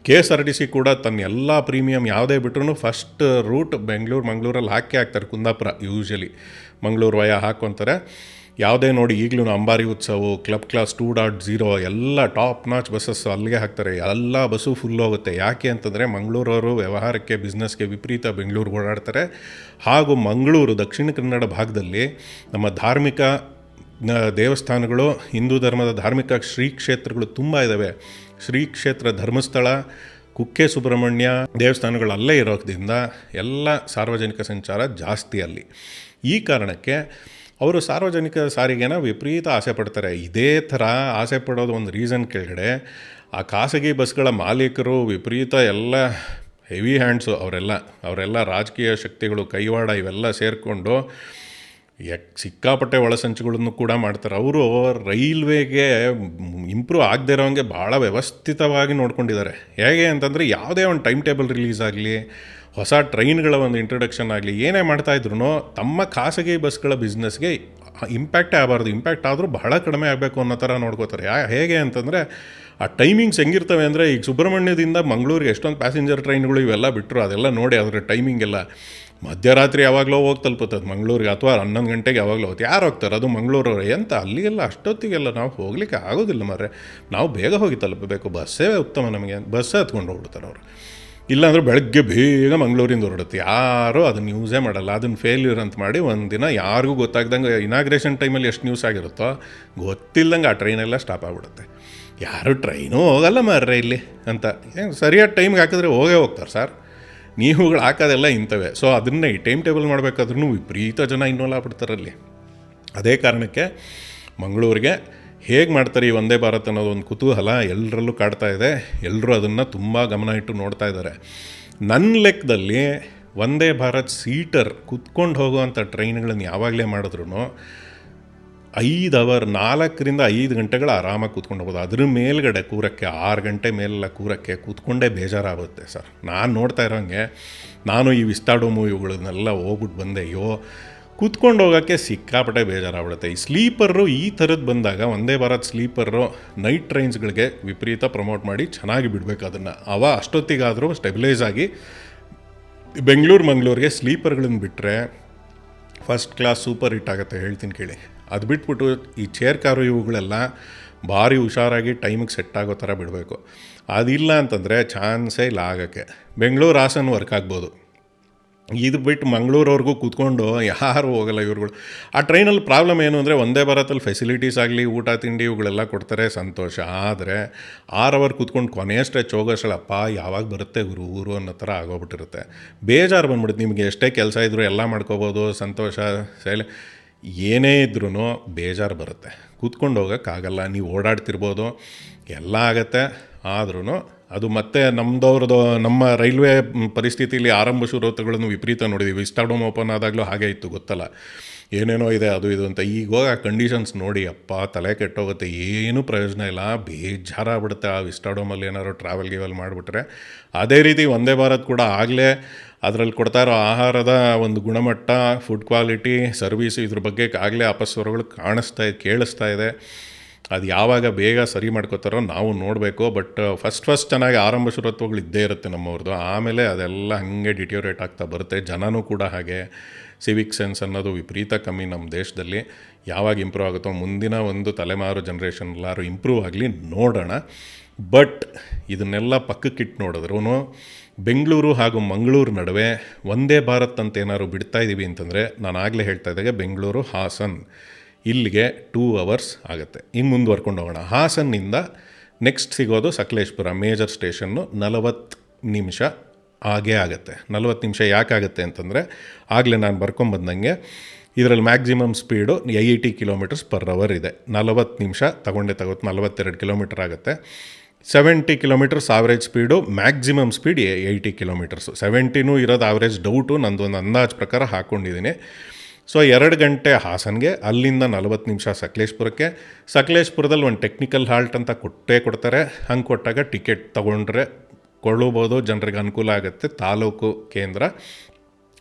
KSRTC ಕೂಡ ತನ್ನ ಎಲ್ಲ ಪ್ರೀಮಿಯಂ ಯಾವುದೇ ಬಿಟ್ರೂ ಫಸ್ಟ್ ರೂಟ್ ಬೆಂಗಳೂರು ಮಂಗಳೂರಲ್ಲಿ ಹಾಕ್ತಾರೆ. ಕುಂದಾಪುರ ಯೂಶ್ವಲಿ ಮಂಗಳೂರು ವಯ ಹಾಕ್ಕೊತಾರೆ. ಯಾವುದೇ ನೋಡಿ ಈಗಲೂ ಅಂಬಾರಿ ಉತ್ಸವ, ಕ್ಲಬ್ ಕ್ಲಾಸ್ 2.0 ಎಲ್ಲ ಟಾಪ್ ನಾಚ್ ಬಸ್ಸಸ್ ಅಲ್ಲಿಗೆ ಹಾಕ್ತಾರೆ. ಎಲ್ಲ ಬಸ್ಸು ಫುಲ್ ಹೋಗುತ್ತೆ. ಯಾಕೆ ಅಂತಂದರೆ ಮಂಗಳೂರವರು ವ್ಯವಹಾರಕ್ಕೆ ಬಿಸ್ನೆಸ್ಗೆ ವಿಪರೀತ ಬೆಂಗಳೂರು ಓಡಾಡ್ತಾರೆ. ಹಾಗೂ ಮಂಗಳೂರು ದಕ್ಷಿಣ ಕನ್ನಡ ಭಾಗದಲ್ಲಿ ನಮ್ಮ ಧಾರ್ಮಿಕ ದೇವಸ್ಥಾನಗಳು, ಹಿಂದೂ ಧರ್ಮದ ಧಾರ್ಮಿಕ ಶ್ರೀ ಕ್ಷೇತ್ರಗಳು ತುಂಬ ಇದ್ದಾವೆ. ಶ್ರೀ ಕ್ಷೇತ್ರ, ಧರ್ಮಸ್ಥಳ, ಕುಕ್ಕೆ ಸುಬ್ರಹ್ಮಣ್ಯ ದೇವಸ್ಥಾನಗಳು ಅಲ್ಲೇ ಇರೋದ್ರಿಂದ ಎಲ್ಲ ಸಾರ್ವಜನಿಕ ಸಂಚಾರ ಜಾಸ್ತಿ ಅಲ್ಲಿ. ಈ ಕಾರಣಕ್ಕೆ ಅವರು ಸಾರ್ವಜನಿಕ ಸಾರಿಗೆನ ವಿಪರೀತ ಆಸೆ ಪಡ್ತಾರೆ. ಇದೇ ಥರ ಆಸೆ ಪಡೋದು ಒಂದು ರೀಸನ್ ಕೆಳಗಡೆ ಆ ಖಾಸಗಿ ಬಸ್ಗಳ ಮಾಲೀಕರು ವಿಪರೀತ ಎಲ್ಲ ಹೆವಿ ಹ್ಯಾಂಡ್ಸು, ಅವರೆಲ್ಲ ರಾಜಕೀಯ ಶಕ್ತಿಗಳು, ಕೈವಾಡ ಇವೆಲ್ಲ ಸೇರಿಕೊಂಡು ಸಿಕ್ಕಾಪಟ್ಟೆ ಒಳಸಂಚುಗಳನ್ನು ಕೂಡ ಮಾಡ್ತಾರೆ. ಅವರು ರೈಲ್ವೆಗೆ ಇಂಪ್ರೂವ್ ಆಗದೆ ಇರೋಂಗೆ ಭಾಳ ವ್ಯವಸ್ಥಿತವಾಗಿ ನೋಡ್ಕೊಂಡಿದ್ದಾರೆ. ಹೇಗೆ ಅಂತಂದರೆ ಯಾವುದೇ ಒಂದು ಟೈಮ್ ಟೇಬಲ್ ರಿಲೀಸ್ ಆಗಲಿ, ಹೊಸ ಟ್ರೈನ್ಗಳ ಒಂದು ಇಂಟ್ರೊಡಕ್ಷನ್ ಆಗಲಿ, ಏನೇ ಮಾಡ್ತಾಯಿದ್ರು ತಮ್ಮ ಖಾಸಗಿ ಬಸ್ಗಳ ಬಿಸ್ನೆಸ್ಗೆ ಇಂಪ್ಯಾಕ್ಟೇ ಆಗಬಾರ್ದು, ಇಂಪ್ಯಾಕ್ಟ್ ಆದರೂ ಬಹಳ ಕಡಿಮೆ ಆಗಬೇಕು ಅನ್ನೋ ಥರ ನೋಡ್ಕೋತಾರೆ. ಹೇಗೆ ಅಂತಂದರೆ ಆ ಟೈಮಿಂಗ್ಸ್ ಹೆಂಗಿರ್ತವೆ ಅಂದರೆ, ಈಗ ಸುಬ್ರಹ್ಮಣ್ಯದಿಂದ ಮಂಗಳೂರಿಗೆ ಎಷ್ಟೊಂದು ಪ್ಯಾಸೆಂಜರ್ ಟ್ರೈನ್ಗಳು ಇವೆಲ್ಲ ಬಿಟ್ಟರು, ಅದೆಲ್ಲ ನೋಡಿ ಅದರ ಟೈಮಿಂಗ್ ಎಲ್ಲ ಮಧ್ಯರಾತ್ರಿ ಯಾವಾಗಲೋ ಹೋಗಿ ತಲುಪುತ್ತದೆ ಮಂಗಳೂರಿಗೆ, ಅಥವಾ 11 ಗಂಟೆಗೆ ಯಾವಾಗಲೋ ಹೋಗುತ್ತೆ. ಯಾರು ಹೋಗ್ತಾರೆ? ಅದು ಮಂಗಳೂರವ್ರು. ಎಂತ ಅಲ್ಲಿಗೆಲ್ಲ ಅಷ್ಟೊತ್ತಿಗೆಲ್ಲ ನಾವು ಹೋಗಲಿಕ್ಕೆ ಆಗೋದಿಲ್ಲ ಮಾರ್ರೆ, ನಾವು ಬೇಗ ಹೋಗಿ ತಲುಪಬೇಕು, ಬಸ್ಸೇ ಉತ್ತಮ ನಮಗೆ, ಬಸ್ಸೇ ಹತ್ಕೊಂಡು ಹೋಗ್ಬಿಡ್ತಾರೆ ಅವರು. ಇಲ್ಲಾಂದ್ರೆ ಬೆಳಗ್ಗೆ ಬೇಗ ಮಂಗಳೂರಿಂದ ಹೊರಡುತ್ತೆ. ಯಾರೂ ಅದನ್ನು ಯೂಸೇ ಮಾಡಲ್ಲ. ಅದನ್ನು ಫೇಲ್ಯೂರ್ ಅಂತ ಮಾಡಿ ಒಂದಿನ ಯಾರಿಗೂ ಗೊತ್ತಾಗ್ದಂಗೆ ಇನಾಗ್ರೇಷನ್ ಟೈಮಲ್ಲಿ ಎಷ್ಟು ನ್ಯೂಸ್ ಆಗಿರುತ್ತೋ ಗೊತ್ತಿಲ್ಲದಂಗೆ ಆ ಟ್ರೈನೆಲ್ಲ ಸ್ಟಾಪ್ ಆಗಿಬಿಡುತ್ತೆ. ಯಾರು ಟ್ರೈನೂ ಹೋಗಲ್ಲ ಮಾರ್ರೆ ಇಲ್ಲಿ ಅಂತ. ಸರಿಯಾದ ಟೈಮ್ಗೆ ಹಾಕಿದ್ರೆ ಹೋಗೇ ಹೋಗ್ತಾರೆ ಸರ್. ನೀವುಗಳು ಹಾಕೋದೆಲ್ಲ ಇಂಥವೇ. ಸೊ ಅದನ್ನೇ ಈ ಟೈಮ್ ಟೇಬಲ್ ಮಾಡಬೇಕಾದ್ರೂ ವಿಪರೀತ ಜನ ಇನ್ವಾಲ್ವ್ ಆಗ್ಬಿಡ್ತಾರಲ್ಲಿ. ಅದೇ ಕಾರಣಕ್ಕೆ ಮಂಗಳೂರಿಗೆ ಹೇಗೆ ಮಾಡ್ತಾರೆ ಈ ವಂದೇ ಭಾರತ್ ಅನ್ನೋದು ಒಂದು ಕುತೂಹಲ ಎಲ್ಲರಲ್ಲೂ ಕಾಡ್ತಾ ಇದೆ. ಎಲ್ಲರೂ ಅದನ್ನು ತುಂಬ ಗಮನ ಇಟ್ಟು ನೋಡ್ತಾ ಇದ್ದಾರೆ. ನನ್ನ ಲೆಕ್ಕದಲ್ಲಿ ವಂದೇ ಭಾರತ್ ಸೀಟರ್ ಕುತ್ಕೊಂಡು ಹೋಗುವಂಥ ಟ್ರೈನ್ಗಳನ್ನು ಯಾವಾಗಲೇ ಮಾಡಿದ್ರು 5 ಅವರ್ 4ರಿಂದ 5 ಗಂಟೆಗಳು ಆರಾಮಾಗಿ ಕೂತ್ಕೊಂಡು ಹೋಗ್ಬೋದು. ಅದ್ರ ಮೇಲ್ಗಡೆ ಕೂರಕ್ಕೆ 6 ಗಂಟೆ ಮೇಲೆಲ್ಲ ಕೂತ್ಕೊಂಡೇ ಬೇಜಾರಾಗುತ್ತೆ ಸರ್. ನಾನು ನೋಡ್ತಾ ಇರೋಂಗೆ, ನಾನು ಈ ವಿಸ್ತಾಡೋಮು ಇವುಗಳನ್ನೆಲ್ಲ ಹೋಗ್ಬಿಟ್ಟು ಬಂದೆ. ಅಯ್ಯೋ, ಕೂತ್ಕೊಂಡು ಹೋಗೋಕ್ಕೆ ಸಿಕ್ಕಾಪಟ್ಟೆ ಬೇಜಾರಾಗ್ಬಿಡುತ್ತೆ. ಈ ಸ್ಲೀಪರು ಈ ಥರದ್ದು ಬಂದಾಗ ವಂದೇ ಭಾರತ್ ಸ್ಲೀಪರು ನೈಟ್ ಟ್ರೈನ್ಸ್ಗಳಿಗೆ ವಿಪರೀತ ಪ್ರಮೋಟ್ ಮಾಡಿ ಚೆನ್ನಾಗಿ ಬಿಡಬೇಕು ಅದನ್ನು. ಅಷ್ಟೊತ್ತಿಗಾದರೂ ಸ್ಟೆಬಿಲೈಸ್ ಆಗಿ ಮಂಗಳೂರಿಗೆ ಸ್ಲೀಪರ್ಗಳನ್ನು ಬಿಟ್ಟರೆ ಫಸ್ಟ್ ಕ್ಲಾಸ್ ಸೂಪರ್ ಹಿಟ್ ಆಗುತ್ತೆ, ಹೇಳ್ತೀನಿ ಕೇಳಿ. ಅದು ಬಿಟ್ಬಿಟ್ಟು ಈ ಚೇರ್ ಕಾರು ಇವುಗಳೆಲ್ಲ ಭಾರಿ ಹುಷಾರಾಗಿ ಟೈಮಿಗೆ ಸೆಟ್ ಆಗೋ ಥರ ಬಿಡಬೇಕು. ಅದಿಲ್ಲ ಅಂತಂದರೆ ಚಾನ್ಸೇ ಇಲ್ಲ ಆಗೋಕ್ಕೆ. ಬೆಂಗಳೂರು ಹಾಸನ ವರ್ಕ್ ಆಗ್ಬೋದು, ಇದು ಬಿಟ್ಟು ಮಂಗಳೂರವ್ರಿಗೂ ಕೂತ್ಕೊಂಡು ಯಾರು ಹೋಗಲ್ಲ ಇವ್ರುಗಳು. ಆ ಟ್ರೈನಲ್ಲಿ ಪ್ರಾಬ್ಲಮ್ ಏನು ಅಂದರೆ, ವಂದೇ ಭಾರತಲ್ಲಿ ಫೆಸಿಲಿಟೀಸ್ ಆಗಲಿ, ಊಟ ತಿಂಡಿ ಇವುಗಳೆಲ್ಲ ಕೊಡ್ತಾರೆ, ಸಂತೋಷ. ಆದರೆ 6 ಅವರ್ ಕೂತ್ಕೊಂಡು ಕೊನೆಯ ಸ್ಟ್ರೆಚ್ ಹೋಗೋಷ್ಟಳಪ್ಪ ಯಾವಾಗ ಬರುತ್ತೆ ಊರು ಅನ್ನೋ ಥರ ಆಗೋಗ್ಬಿಟ್ಟಿರುತ್ತೆ. ಬೇಜಾರು ಬಂದ್ಬಿಡುತ್ತೆ. ನಿಮಗೆ ಎಷ್ಟೇ ಕೆಲಸ ಇದ್ದರೂ ಎಲ್ಲ ಮಾಡ್ಕೋಬೋದು, ಸಂತೋಷ ಏನೇ ಇದ್ರೂ ಬೇಜಾರು ಬರುತ್ತೆ. ಕೂತ್ಕೊಂಡು ಹೋಗೋಕ್ಕಾಗಲ್ಲ. ನೀವು ಓಡಾಡ್ತಿರ್ಬೋದು, ಎಲ್ಲ ಆಗತ್ತೆ. ಆದ್ರೂ ಅದು ಮತ್ತೆ ನಮ್ಮ ರೈಲ್ವೆ ಪರಿಸ್ಥಿತಿಯಲ್ಲಿ ಆರಂಭ ಶುರುಗಳನ್ನು ವಿಪರೀತ ನೋಡಿದ್ದೀವಿ. ವಿಸ್ಟಾಡೋಮ್ ಓಪನ್ ಆದಾಗಲೂ ಹಾಗೆ ಇತ್ತು, ಗೊತ್ತಲ್ಲ, ಏನೇನೋ ಇದೆ ಅದು ಇದು ಅಂತ. ಈಗ ಹೋಗಿ ಆ ಕಂಡೀಷನ್ಸ್ ನೋಡಿ ಅಪ್ಪ ತಲೆ ಕೆಟ್ಟೋಗುತ್ತೆ, ಏನೂ ಪ್ರಯೋಜನ ಇಲ್ಲ, ಬೇಜಾರಾಗ್ಬಿಡುತ್ತೆ. ಆ ವಿಸ್ಟಾಡೋಮಲ್ಲಿ ಏನಾದ್ರು ಟ್ರಾವೆಲ್ ಮಾಡಿಬಿಟ್ರೆ. ಅದೇ ರೀತಿ ವಂದೇ ಭಾರತ್ ಕೂಡ ಆಗಲೇ ಅದರಲ್ಲಿ ಕೊಡ್ತಾ ಇರೋ ಆಹಾರದ ಒಂದು ಗುಣಮಟ್ಟ, ಫುಡ್ ಕ್ವಾಲಿಟಿ, ಸರ್ವೀಸು, ಇದ್ರ ಬಗ್ಗೆ ಆಗಲೇ ಅಪಸ್ವರಗಳು ಕೇಳಿಸ್ತಾ ಇದೆ. ಅದು ಯಾವಾಗ ಬೇಗ ಸರಿ ಮಾಡ್ಕೋತಾರೋ ನಾವು ನೋಡಬೇಕು. ಬಟ್ ಫಸ್ಟ್ ಚೆನ್ನಾಗಿ ಆರಂಭ ಶುರುತ್ವಗಳು ಇದ್ದೇ ಇರುತ್ತೆ ನಮ್ಮವ್ರದ್ದು. ಆಮೇಲೆ ಅದೆಲ್ಲ ಹಾಗೆ ಡಿಟ್ಯೂರೇಟ್ ಆಗ್ತಾ ಬರುತ್ತೆ. ಜನನೂ ಕೂಡ ಹಾಗೆ. ಸಿವಿಕ್ ಸೆನ್ಸ್ ಅನ್ನೋದು ವಿಪರೀತ ಕಮ್ಮಿ ನಮ್ಮ ದೇಶದಲ್ಲಿ. ಯಾವಾಗ ಇಂಪ್ರೂವ್ ಆಗುತ್ತೋ ಮುಂದಿನ ಒಂದು ತಲೆಮಾರು ಜನ್ರೇಷನ್ ಎಲ್ಲರೂ ಇಂಪ್ರೂವ್ ಆಗಲಿ, ನೋಡೋಣ. ಬಟ್ ಇದನ್ನೆಲ್ಲ ಪಕ್ಕಕ್ಕಿಟ್ಟು ನೋಡಿದ್ರೂ ಬೆಂಗಳೂರು ಹಾಗೂ ಮಂಗಳೂರು ನಡುವೆ ವಂದೇ ಭಾರತ್ ಅಂತ ಏನಾದ್ರು ಬಿಡ್ತಾ ಇದ್ದೀವಿ ಅಂತಂದರೆ, ನಾನು ಆಗಲೇ ಹೇಳ್ತಾ ಇದ್ದಾಗೆ ಬೆಂಗಳೂರು ಹಾಸನ್ ಇಲ್ಲಿಗೆ 2 ಅವರ್ಸ್ ಆಗುತ್ತೆ. ಹಿಂಗೆ ಮುಂದುವರ್ಕೊಂಡು ಹೋಗೋಣ. ಹಾಸನ್ನಿಂದ ನೆಕ್ಸ್ಟ್ ಸಿಗೋದು ಸಕಲೇಶ್ಪುರ ಮೇಜರ್ ಸ್ಟೇಷನ್ನು. 40 ನಿಮಿಷ ಆಗೇ ಆಗುತ್ತೆ. 40 ನಿಮಿಷ ಯಾಕಾಗುತ್ತೆ ಅಂತಂದರೆ, ಆಗಲೇ ನಾನು ಬರ್ಕೊಂಬಂದಂಗೆ ಇದರಲ್ಲಿ ಮ್ಯಾಕ್ಸಿಮಮ್ ಸ್ಪೀಡು 80 km/h ಇದೆ. 40 ನಿಮಿಷ ತಗೊಂಡೆ 42 ಕಿಲೋಮೀಟರ್ ಆಗುತ್ತೆ. 70 kilometres average speed, maximum speed 80 kilometres. 70 ಇರೋದು ಆವ್ರೇಜ್ ಡೌಟು, ನಂದು ಒಂದು ಅಂದಾಜು ಪ್ರಕಾರ ಹಾಕ್ಕೊಂಡಿದ್ದೀನಿ. ಸೊ 2 ಗಂಟೆ ಹಾಸನ್ಗೆ, ಅಲ್ಲಿಂದ 40 ನಿಮಿಷ ಸಕಲೇಶ್ಪುರಕ್ಕೆ. ಸಕಲೇಶ್ಪುರದಲ್ಲಿ ಒಂದು ಟೆಕ್ನಿಕಲ್ ಹಾಲ್ಟ್ ಅಂತ ಕೊಡ್ತಾರೆ. ಹಂಗೆ ಕೊಟ್ಟಾಗ ಟಿಕೆಟ್ ಕೊಳ್ಳಬೋದು, ಜನರಿಗೆ ಅನುಕೂಲ ಆಗುತ್ತೆ. ತಾಲೂಕು ಕೇಂದ್ರ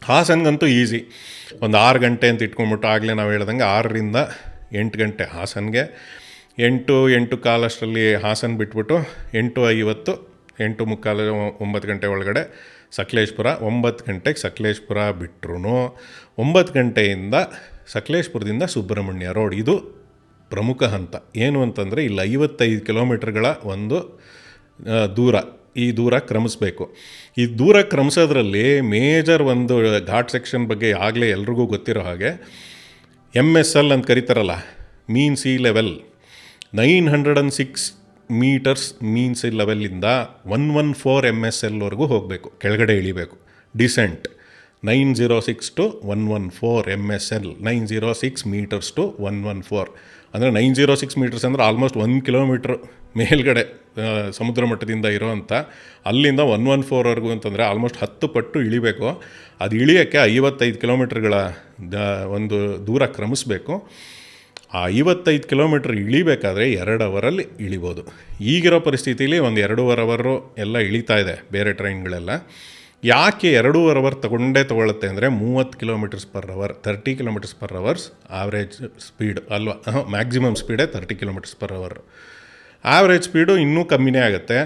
ಹಾಸನ್ಗಂತೂ ಈಸಿ. ಒಂದು 6 ಗಂಟೆ ಅಂತ ಇಟ್ಕೊಂಡ್ಬಿಟ್ಟು ಆಗಲೇ ನಾವು ಹೇಳ್ದಂಗೆ 6ರಿಂದ 8 ಗಂಟೆ ಹಾಸನ್ಗೆ. 8-8:15 ಅಷ್ಟರಲ್ಲಿ ಹಾಸನ್ ಬಿಟ್ಬಿಟ್ಟು 8:50, 8:45, 9 ಗಂಟೆ ಒಳಗಡೆ ಸಕಲೇಶ್ಪುರ. 9 ಗಂಟೆಗೆ ಸಕಲೇಶ್ಪುರ ಬಿಟ್ಟರು 9 ಗಂಟೆಯಿಂದ ಸಕಲೇಶ್ಪುರದಿಂದ ಸುಬ್ರಹ್ಮಣ್ಯ ರೋಡ್. ಇದು ಪ್ರಮುಖ ಹಂತ. ಏನು ಅಂತಂದರೆ, ಇಲ್ಲಿ 55 ಕಿಲೋಮೀಟರ್ಗಳ ಒಂದು ಈ ದೂರ ಕ್ರಮಿಸ್ಬೇಕು. ಈ ದೂರ ಕ್ರಮಿಸೋದ್ರಲ್ಲಿ ಮೇಜರ್ ಒಂದು ಘಾಟ್ ಸೆಕ್ಷನ್ ಬಗ್ಗೆ ಆಗಲೇ ಎಲ್ರಿಗೂ ಗೊತ್ತಿರೋ ಹಾಗೆ MSL ಅಂತ ಕರೀತಾರಲ್ಲ, mean sea level 906 metres mean sea ಲೆವೆಲ್ಲಿಂದ 114 MSLವರೆಗೂ ಹೋಗಬೇಕು, ಕೆಳಗಡೆ ಇಳಿಬೇಕು. Descent 906 to 114 MSL, 906 metres to 114. ಅಂದರೆ 906 ಮೀಟರ್ಸ್ ಅಂದರೆ ಆಲ್ಮೋಸ್ಟ್ 1 ಕಿಲೋಮೀಟ್ರ್ ಮೇಲ್ಗಡೆ ಸಮುದ್ರ ಮಟ್ಟದಿಂದ ಇರೋವಂಥ ಅಲ್ಲಿಂದ 114ವರೆಗೂ ಅಂತಂದರೆ ಆಲ್ಮೋಸ್ಟ್ 10 ಪಟ್ಟು ಇಳಿಬೇಕು. ಅದು ಇಳಿಯೋಕ್ಕೆ 55 ಕಿಲೋಮೀಟ್ರ್ಗಳ ಒಂದು ದೂರ ಕ್ರಮಿಸಬೇಕು. ಆ 55 ಕಿಲೋಮೀಟ್ರ್ ಇಳಿಬೇಕಾದ್ರೆ 2 ಅವರಲ್ಲಿ ಇಳಿಬೋದು. ಈಗಿರೋ ಪರಿಸ್ಥಿತಿಲಿ ಒಂದು 2.5 ಅವರು ಎಲ್ಲ ಇಳಿತಾ ಇದೆ ಬೇರೆ ಟ್ರೈನ್ಗಳೆಲ್ಲ. ಯಾಕೆ 2.5 ಅವರ್ ತೊಗೊಳುತ್ತೆ ಅಂದರೆ 30 km/h, 30 km/h ಆವ್ರೇಜ್ ಸ್ಪೀಡ್ ಅಲ್ವಾ? ಮ್ಯಾಕ್ಸಿಮಮ್ ಸ್ಪೀಡೇ 30 km/h. ಆವ್ರೇಜ್ ಸ್ಪೀಡು ಇನ್ನೂ ಕಮ್ಮಿನೇ ಆಗುತ್ತೆ.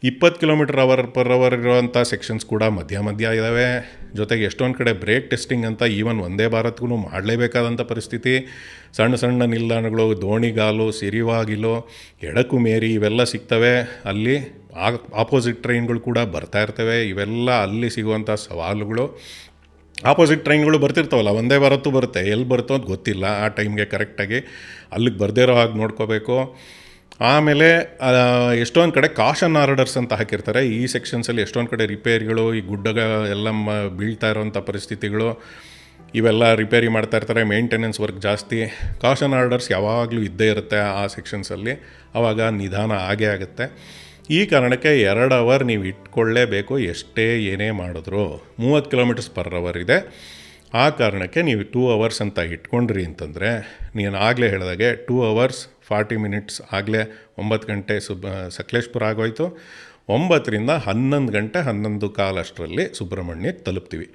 20 km/h ಇರುವಂಥ ಸೆಕ್ಷನ್ಸ್ ಕೂಡ ಮಧ್ಯ ಇದ್ದಾವೆ. ಜೊತೆಗೆ ಎಷ್ಟೊಂದು ಕಡೆ ಬ್ರೇಕ್ ಟೆಸ್ಟಿಂಗ್ ಅಂತ ಈವನ್ ವಂದೇ ಭಾರತ್ಗೂ ಮಾಡಲೇಬೇಕಾದಂಥ ಪರಿಸ್ಥಿತಿ. ಸಣ್ಣ ನಿಲ್ದಾಣಗಳು, ದೋಣಿಗಾಲು, ಸಿರಿವಾಗಿಲು, ಎಡಕು ಮೇರಿ ಇವೆಲ್ಲ ಸಿಗ್ತವೆ. ಅಲ್ಲಿ ಆಪೋಸಿಟ್ ಟ್ರೈನ್ಗಳು ಕೂಡ ಬರ್ತಾ ಇರ್ತವೆ. ಇವೆಲ್ಲ ಅಲ್ಲಿ ಸಿಗುವಂಥ ಸವಾಲುಗಳು. ಆಪೋಸಿಟ್ ಟ್ರೈನ್ಗಳು ಬರ್ತಿರ್ತಾವಲ್ಲ, ವಂದೇ ಭಾರತ್ತು ಬರುತ್ತೆ, ಎಲ್ಲಿ ಬರುತ್ತೋ ಅಂತ ಗೊತ್ತಿಲ್ಲ. ಆ ಟೈಮ್ಗೆ ಕರೆಕ್ಟಾಗಿ ಅಲ್ಲಿಗೆ ಬರ್ದೇ ಇರೋ ಹಾಗೆ ನೋಡ್ಕೋಬೇಕು. ಆಮೇಲೆ ಎಷ್ಟೊಂದು ಕಡೆ ಕಾಷನ್ ಆರ್ಡರ್ಸ್ ಅಂತ ಹಾಕಿರ್ತಾರೆ. ಈ ಸೆಕ್ಷನ್ಸಲ್ಲಿ ಎಷ್ಟೊಂದು ಕಡೆ ರಿಪೇರಿಗಳು, ಈ ಗುಡ್ಡಗ ಎಲ್ಲ ಬೀಳ್ತಾ ಇರೋವಂಥ ಪರಿಸ್ಥಿತಿಗಳು, ಇವೆಲ್ಲ ರಿಪೇರಿ ಮಾಡ್ತಾ ಇರ್ತಾರೆ. ಮೇಂಟೆನೆನ್ಸ್ ವರ್ಕ್ ಜಾಸ್ತಿ. ಕಾಷನ್ ಆರ್ಡರ್ಸ್ ಯಾವಾಗಲೂ ಇದ್ದೇ ಇರುತ್ತೆ ಆ ಸೆಕ್ಷನ್ಸಲ್ಲಿ. ಆವಾಗ ನಿಧಾನ ಆಗೇ ಆಗುತ್ತೆ. ಈ ಕಾರಣಕ್ಕೆ 2 ಅವರ್ ನೀವು ಇಟ್ಕೊಳ್ಳೇಬೇಕು, ಎಷ್ಟೇ ಏನೇ ಮಾಡಿದ್ರು. 30 km/h ಇದೆ. ಆ ಕಾರಣಕ್ಕೆ ನೀವು 2 ಅವರ್ಸ್ ಅಂತ ಇಟ್ಕೊಂಡ್ರಿ ಅಂತಂದರೆ, ನೀನು ಆಗಲೇ ಹೇಳಿದಾಗೆ 2 hours 40 minutes ಆಗಲೇ 9 ಗಂಟೆ ಸಕಲೇಶ್ಪುರ ಆಗೋಯ್ತು. 9ರಿಂದ 11 ಗಂಟೆ 11:15 ಅಷ್ಟರಲ್ಲಿ ಸುಬ್ರಹ್ಮಣ್ಯಕ್ಕೆ ತಲುಪ್ತೀವಿ.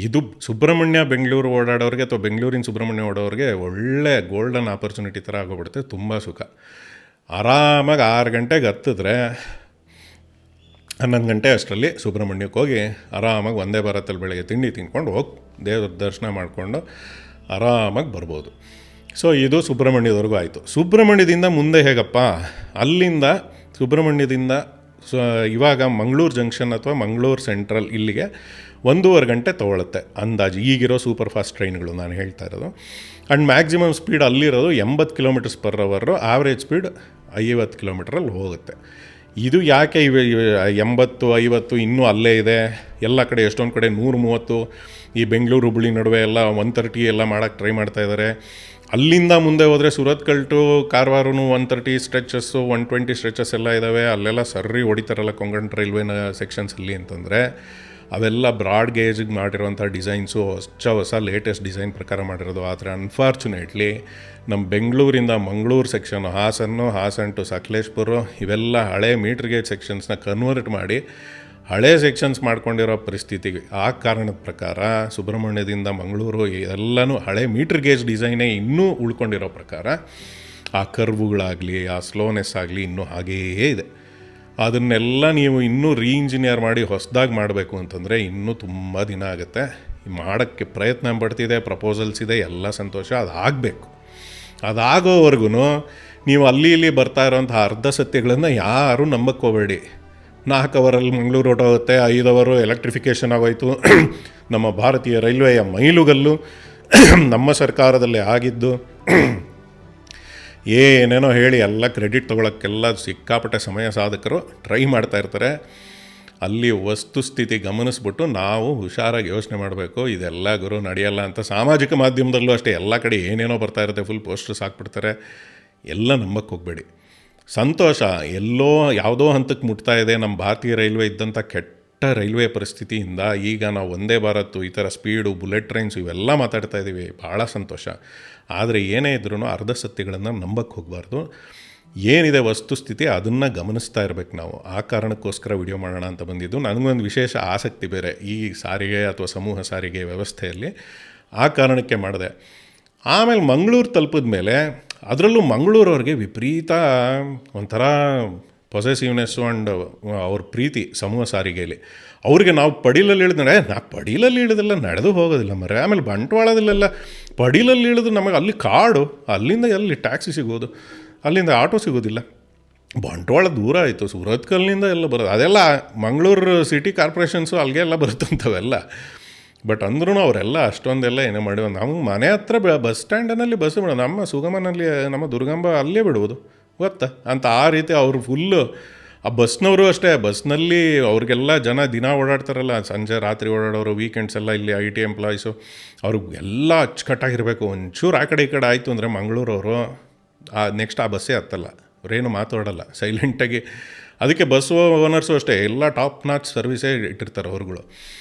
ಇದು ಸುಬ್ರಹ್ಮಣ್ಯ ಬೆಂಗಳೂರು ಓಡಾಡೋರಿಗೆ ಅಥವಾ ಬೆಂಗಳೂರಿನ ಸುಬ್ರಹ್ಮಣ್ಯ ಓಡೋರಿಗೆ ಒಳ್ಳೆ ಗೋಲ್ಡನ್ ಆಪರ್ಚುನಿಟಿ ಥರ ಆಗೋಗ್ಬಿಡುತ್ತೆ. ತುಂಬ ಸುಖ. ಆರಾಮಾಗಿ 6 ಗಂಟೆಗೆ ಹತ್ತಿದ್ರೆ 11 ಗಂಟೆ ಅಷ್ಟರಲ್ಲಿ ಸುಬ್ರಹ್ಮಣ್ಯಕ್ಕೆ ಹೋಗಿ ಆರಾಮಾಗಿ ವಂದೇ ಭಾರತಲ್ಲಿ ಬೆಳಗ್ಗೆ ತಿಂಡಿ ತಿಂದ್ಕೊಂಡು ಹೋಗಿ ದೇವ್ರ ದರ್ಶನ ಮಾಡಿಕೊಂಡು ಆರಾಮಾಗಿ ಬರ್ಬೋದು. ಸೊ ಇದು ಸುಬ್ರಹ್ಮಣ್ಯದವರೆಗೂ ಆಯಿತು. ಸುಬ್ರಹ್ಮಣ್ಯದಿಂದ ಮುಂದೆ ಹೇಗಪ್ಪ? ಅಲ್ಲಿಂದ ಸುಬ್ರಹ್ಮಣ್ಯದಿಂದ ಇವಾಗ ಮಂಗಳೂರು ಜಂಕ್ಷನ್ ಅಥವಾ ಮಂಗಳೂರು ಸೆಂಟ್ರಲ್ ಇಲ್ಲಿಗೆ 1.5 ಗಂಟೆ ತೊಗೊಳುತ್ತೆ ಅಂದಾಜು, ಈಗಿರೋ ಸೂಪರ್ ಫಾಸ್ಟ್ ಟ್ರೈನ್ಗಳು ನಾನು ಹೇಳ್ತಾ ಇರೋದು. ಆ್ಯಂಡ್ ಮ್ಯಾಕ್ಸಿಮಮ್ ಸ್ಪೀಡ್ ಅಲ್ಲಿರೋದು 80 km/h, ಆವ್ರೇಜ್ ಸ್ಪೀಡ್ 50 km ಹೋಗುತ್ತೆ. ಇದು ಯಾಕೆ 80, 50 ಇನ್ನೂ ಅಲ್ಲೇ ಇದೆ. ಎಲ್ಲ ಕಡೆ ಎಷ್ಟೊಂದು ಕಡೆ 130, ಈ ಬೆಂಗಳೂರು ಹುಬ್ಬಳ್ಳಿ ನಡುವೆ ಎಲ್ಲ 130 ಎಲ್ಲ ಮಾಡೋಕ್ಕೆ ಟ್ರೈ ಮಾಡ್ತಾಯಿದ್ದಾರೆ. ಅಲ್ಲಿಂದ ಮುಂದೆ ಹೋದರೆ ಸುರತ್ಕಲ್ ಟು ಕಾರವಾರನೂ 130 ಸ್ಟ್ರೆಚಸ್ಸು, 120 ಸ್ಟ್ರೆಚಸ್ ಎಲ್ಲ ಇದ್ದಾವೆ. ಅಲ್ಲೆಲ್ಲ ಸರ್ರಿ ಹೊಡಿತಾರಲ್ಲ ಕೊಂಕಣ್ ರೈಲ್ವೆನ ಸೆಕ್ಷನ್ಸಲ್ಲಿ ಅಂತಂದರೆ, ಅವೆಲ್ಲ ಬ್ರಾಡ್ ಗೇಜಿಗೆ ಮಾಡಿರೋಂಥ ಡಿಸೈನ್ಸು, ಹೊಸ ಲೇಟೆಸ್ಟ್ ಡಿಸೈನ್ ಪ್ರಕಾರ ಮಾಡಿರೋದು. ಆದರೆ ಅನ್ಫಾರ್ಚುನೇಟ್ಲಿ ನಮ್ಮ ಬೆಂಗಳೂರಿಂದ ಮಂಗಳೂರು ಸೆಕ್ಷನ್, ಹಾಸನ್ ಟು ಸಕಲೇಶ್ಪುರ ಇವೆಲ್ಲ ಹಳೆ ಮೀಟ್ರ್ ಗೇಜ್ ಸೆಕ್ಷನ್ಸ್ನ ಕನ್ವರ್ಟ್ ಮಾಡಿ ಹಳೆ ಸೆಕ್ಷನ್ಸ್ ಮಾಡ್ಕೊಂಡಿರೋ ಪರಿಸ್ಥಿತಿಗೆ. ಆ ಕಾರಣದ ಪ್ರಕಾರ ಸುಬ್ರಹ್ಮಣ್ಯದಿಂದ ಮಂಗಳೂರು ಎಲ್ಲನೂ ಹಳೆ ಮೀಟ್ರ್ ಗೇಜ್ ಡಿಸೈನೇ ಇನ್ನೂ ಉಳ್ಕೊಂಡಿರೋ ಪ್ರಕಾರ ಆ ಕರ್ವುಗಳಾಗಲಿ, ಆ ಸ್ಲೋನೆಸ್ ಆಗಲಿ ಇನ್ನೂ ಹಾಗೆಯೇ ಇದೆ. ಅದನ್ನೆಲ್ಲ ನೀವು ಇನ್ನೂ ರೀಇಂಜಿನಿಯರ್ ಮಾಡಿ ಹೊಸದಾಗಿ ಮಾಡಬೇಕು ಅಂತಂದರೆ ಇನ್ನೂ ತುಂಬ ದಿನ ಆಗುತ್ತೆ. ಮಾಡೋಕ್ಕೆ ಪ್ರಯತ್ನ ಪಡ್ತಿದೆ, ಪ್ರಪೋಸಲ್ಸ್ ಇದೆ, ಎಲ್ಲ ಸಂತೋಷ. ಅದಾಗಬೇಕು. ಅದಾಗೋವರೆಗೂ ನೀವು ಅಲ್ಲಿ ಇಲ್ಲಿ ಬರ್ತಾ ಇರೋಂಥ ಅರ್ಧ ಸತ್ಯಗಳನ್ನು ಯಾರೂ ನಂಬಕ್ಕೆ ಹೋಗಬೇಡಿ. 4 ಅವರಲ್ಲಿ ಮಂಗಳೂರು ಹೊರಟೋಗುತ್ತೆ, 5 ಅವರು ಎಲೆಕ್ಟ್ರಿಫಿಕೇಷನ್ ಆಗೋಯ್ತು. ನಮ್ಮ ಭಾರತೀಯ ರೈಲ್ವೆಯ ಮೈಲುಗಲ್ಲು ನಮ್ಮ ಸರ್ಕಾರದಲ್ಲೇ ಆಗಿದ್ದು. ಏನೇನೋ ಹೇಳಿ ಎಲ್ಲ ಕ್ರೆಡಿಟ್ ತೊಗೊಳಕ್ಕೆಲ್ಲ ಸಿಕ್ಕಾಪಟ್ಟೆ ಸಮಯ ಸಾಧಕರು ಟ್ರೈ ಮಾಡ್ತಾಯಿರ್ತಾರೆ. ಅಲ್ಲಿ ವಸ್ತುಸ್ಥಿತಿ ಗಮನಿಸ್ಬಿಟ್ಟು ನಾವು ಹುಷಾರಾಗಿ ಯೋಚನೆ ಮಾಡಬೇಕು. ಇದೆಲ್ಲ ಗುರು ನಡೆಯಲ್ಲ ಅಂತ. ಸಾಮಾಜಿಕ ಮಾಧ್ಯಮದಲ್ಲೂ ಅಷ್ಟೇ ಎಲ್ಲ ಕಡೆ ಏನೇನೋ ಬರ್ತಾ ಇರುತ್ತೆ, ಫುಲ್ ಪೋಸ್ಟರ್ಸ್ ಹಾಕ್ಬಿಡ್ತಾರೆ. ಎಲ್ಲ ನಂಬಕ್ಕೆ ಹೋಗಬೇಡಿ. ಸಂತೋಷ ಎಲ್ಲೋ ಯಾವುದೋ ಹಂತಕ್ಕೆ ಮುಟ್ತಾ ಇದೆ. ನಮ್ಮ ಭಾರತೀಯ ರೈಲ್ವೆ ಇದ್ದಂಥ ಕೆಟ್ಟ ರೈಲ್ವೆ ಪರಿಸ್ಥಿತಿಯಿಂದ ಈಗ ನಾವು ವಂದೇ ಭಾರತ್, ಈ ಥರ ಸ್ಪೀಡು, ಬುಲೆಟ್ ಟ್ರೈನ್ಸು ಇವೆಲ್ಲ ಮಾತಾಡ್ತಾ ಇದ್ದೀವಿ. ಭಾಳ ಸಂತೋಷ. ಆದರೆ ಏನೇ ಇದ್ರೂ ಅರ್ಧ ಸತ್ಯಗಳನ್ನು ನಂಬಕ್ಕೆ ಹೋಗಬಾರ್ದು. ಏನಿದೆ ವಸ್ತುಸ್ಥಿತಿ ಅದನ್ನು ಗಮನಿಸ್ತಾ ಇರಬೇಕು ನಾವು. ಆ ಕಾರಣಕ್ಕೋಸ್ಕರ ವಿಡಿಯೋ ಮಾಡೋಣ ಅಂತ ಬಂದಿದ್ದು. ನನಗೊಂದು ವಿಶೇಷ ಆಸಕ್ತಿ ಬೇರೆ ಈ ಸಾರಿಗೆ ಅಥವಾ ಸಮೂಹ ಸಾರಿಗೆ ವ್ಯವಸ್ಥೆಯಲ್ಲಿ. ಆ ಕಾರಣಕ್ಕೆ ಮಾಡಿದೆ. ಆಮೇಲೆ ಮಂಗಳೂರು ತಲುಪಿದ ಮೇಲೆ ಅದರಲ್ಲೂ ಮಂಗಳೂರವ್ರಿಗೆ ವಿಪರೀತ ಒಂಥರ ಪೊಸೆಸಿವ್ನೆಸ್ಸು ಆ್ಯಂಡ್ ಅವ್ರ ಪ್ರೀತಿ ಸಮೂಹ ಸಾರಿಗೆಯಲ್ಲಿ. ಅವ್ರಿಗೆ ನಾವು ಪಡೀಲಲ್ಲಿ ಇಳಿದ್ರೆ, ಪಡೀಲಲ್ಲಿ ಇಳಿದೆಲ್ಲ ನಡೆದು ಹೋಗೋದಿಲ್ಲ ಮರೆ. ಆಮೇಲೆ ಬಂಟ್ವಾಳದಲ್ಲೆಲ್ಲ ಪಡೀಲಲ್ಲಿ ಇಳಿದು ನಮಗೆ ಅಲ್ಲಿ ಕಾಡು, ಅಲ್ಲಿಂದ ಎಲ್ಲಿ ಟ್ಯಾಕ್ಸಿ ಸಿಗೋದು, ಅಲ್ಲಿಂದ ಆಟೋ ಸಿಗೋದಿಲ್ಲ. ಬಂಟ್ವಾಳ ದೂರ ಆಯಿತು, ಸುರತ್ಕಲ್ನಿಂದ ಎಲ್ಲ ಬರೋದು. ಅದೆಲ್ಲ ಮಂಗಳೂರು ಸಿಟಿ ಕಾರ್ಪೊರೇಷನ್ಸು ಅಲ್ಲಿಗೆ ಎಲ್ಲ ಬರುತ್ತಂಥವೆಲ್ಲ. ಬಟ್ ಅಂದ್ರೂ ಅವರೆಲ್ಲ ಅಷ್ಟೊಂದೆಲ್ಲ ಏನೋ ಮಾಡಿ ನಮ್ಮ ಮನೆ ಹತ್ರ ಬಸ್ ಸ್ಟ್ಯಾಂಡಿನಲ್ಲಿ ಬಸ್ ಬಿಡೋದು, ನಮ್ಮ ಸುಗಮನಲ್ಲಿ ನಮ್ಮ ದುರ್ಗಾಂಬ ಅಲ್ಲೇ ಬಿಡುವುದು ಗೊತ್ತಾ ಅಂತ. ಆ ರೀತಿ ಅವರು ಫುಲ್ಲು ಆ ಬಸ್ನವರು ಅಷ್ಟೇ, ಬಸ್ನಲ್ಲಿ ಅವ್ರಿಗೆಲ್ಲ ಜನ ದಿನ ಓಡಾಡ್ತಾರಲ್ಲ, ಸಂಜೆ ರಾತ್ರಿ ಓಡಾಡೋರು, ವೀಕೆಂಡ್ಸ್ ಎಲ್ಲ ಇಲ್ಲಿ IT ಎಂಪ್ಲಾಯೀಸು, ಅವ್ರಿಗೆಲ್ಲ ಅಚ್ಚುಕಟ್ಟಾಗಿರಬೇಕು. ಒಂಚೂರು ಆ ಕಡೆ ಈ ಕಡೆ ಆಯಿತು ಅಂದರೆ ಮಂಗಳೂರವರು ನೆಕ್ಸ್ಟ್ ಆ ಬಸ್ಸೇ ಹತ್ತಲ್ಲ, ಅವರೇನು ಮಾತಾಡೋಲ್ಲ, ಸೈಲೆಂಟಾಗಿ. ಅದಕ್ಕೆ ಬಸ್ ಓನರ್ಸು ಅಷ್ಟೇ ಎಲ್ಲ ಟಾಪ್ ನಾಚ್ ಸರ್ವಿಸೇ ಇಟ್ಟಿರ್ತಾರೆ ಅವ್ರುಗಳು.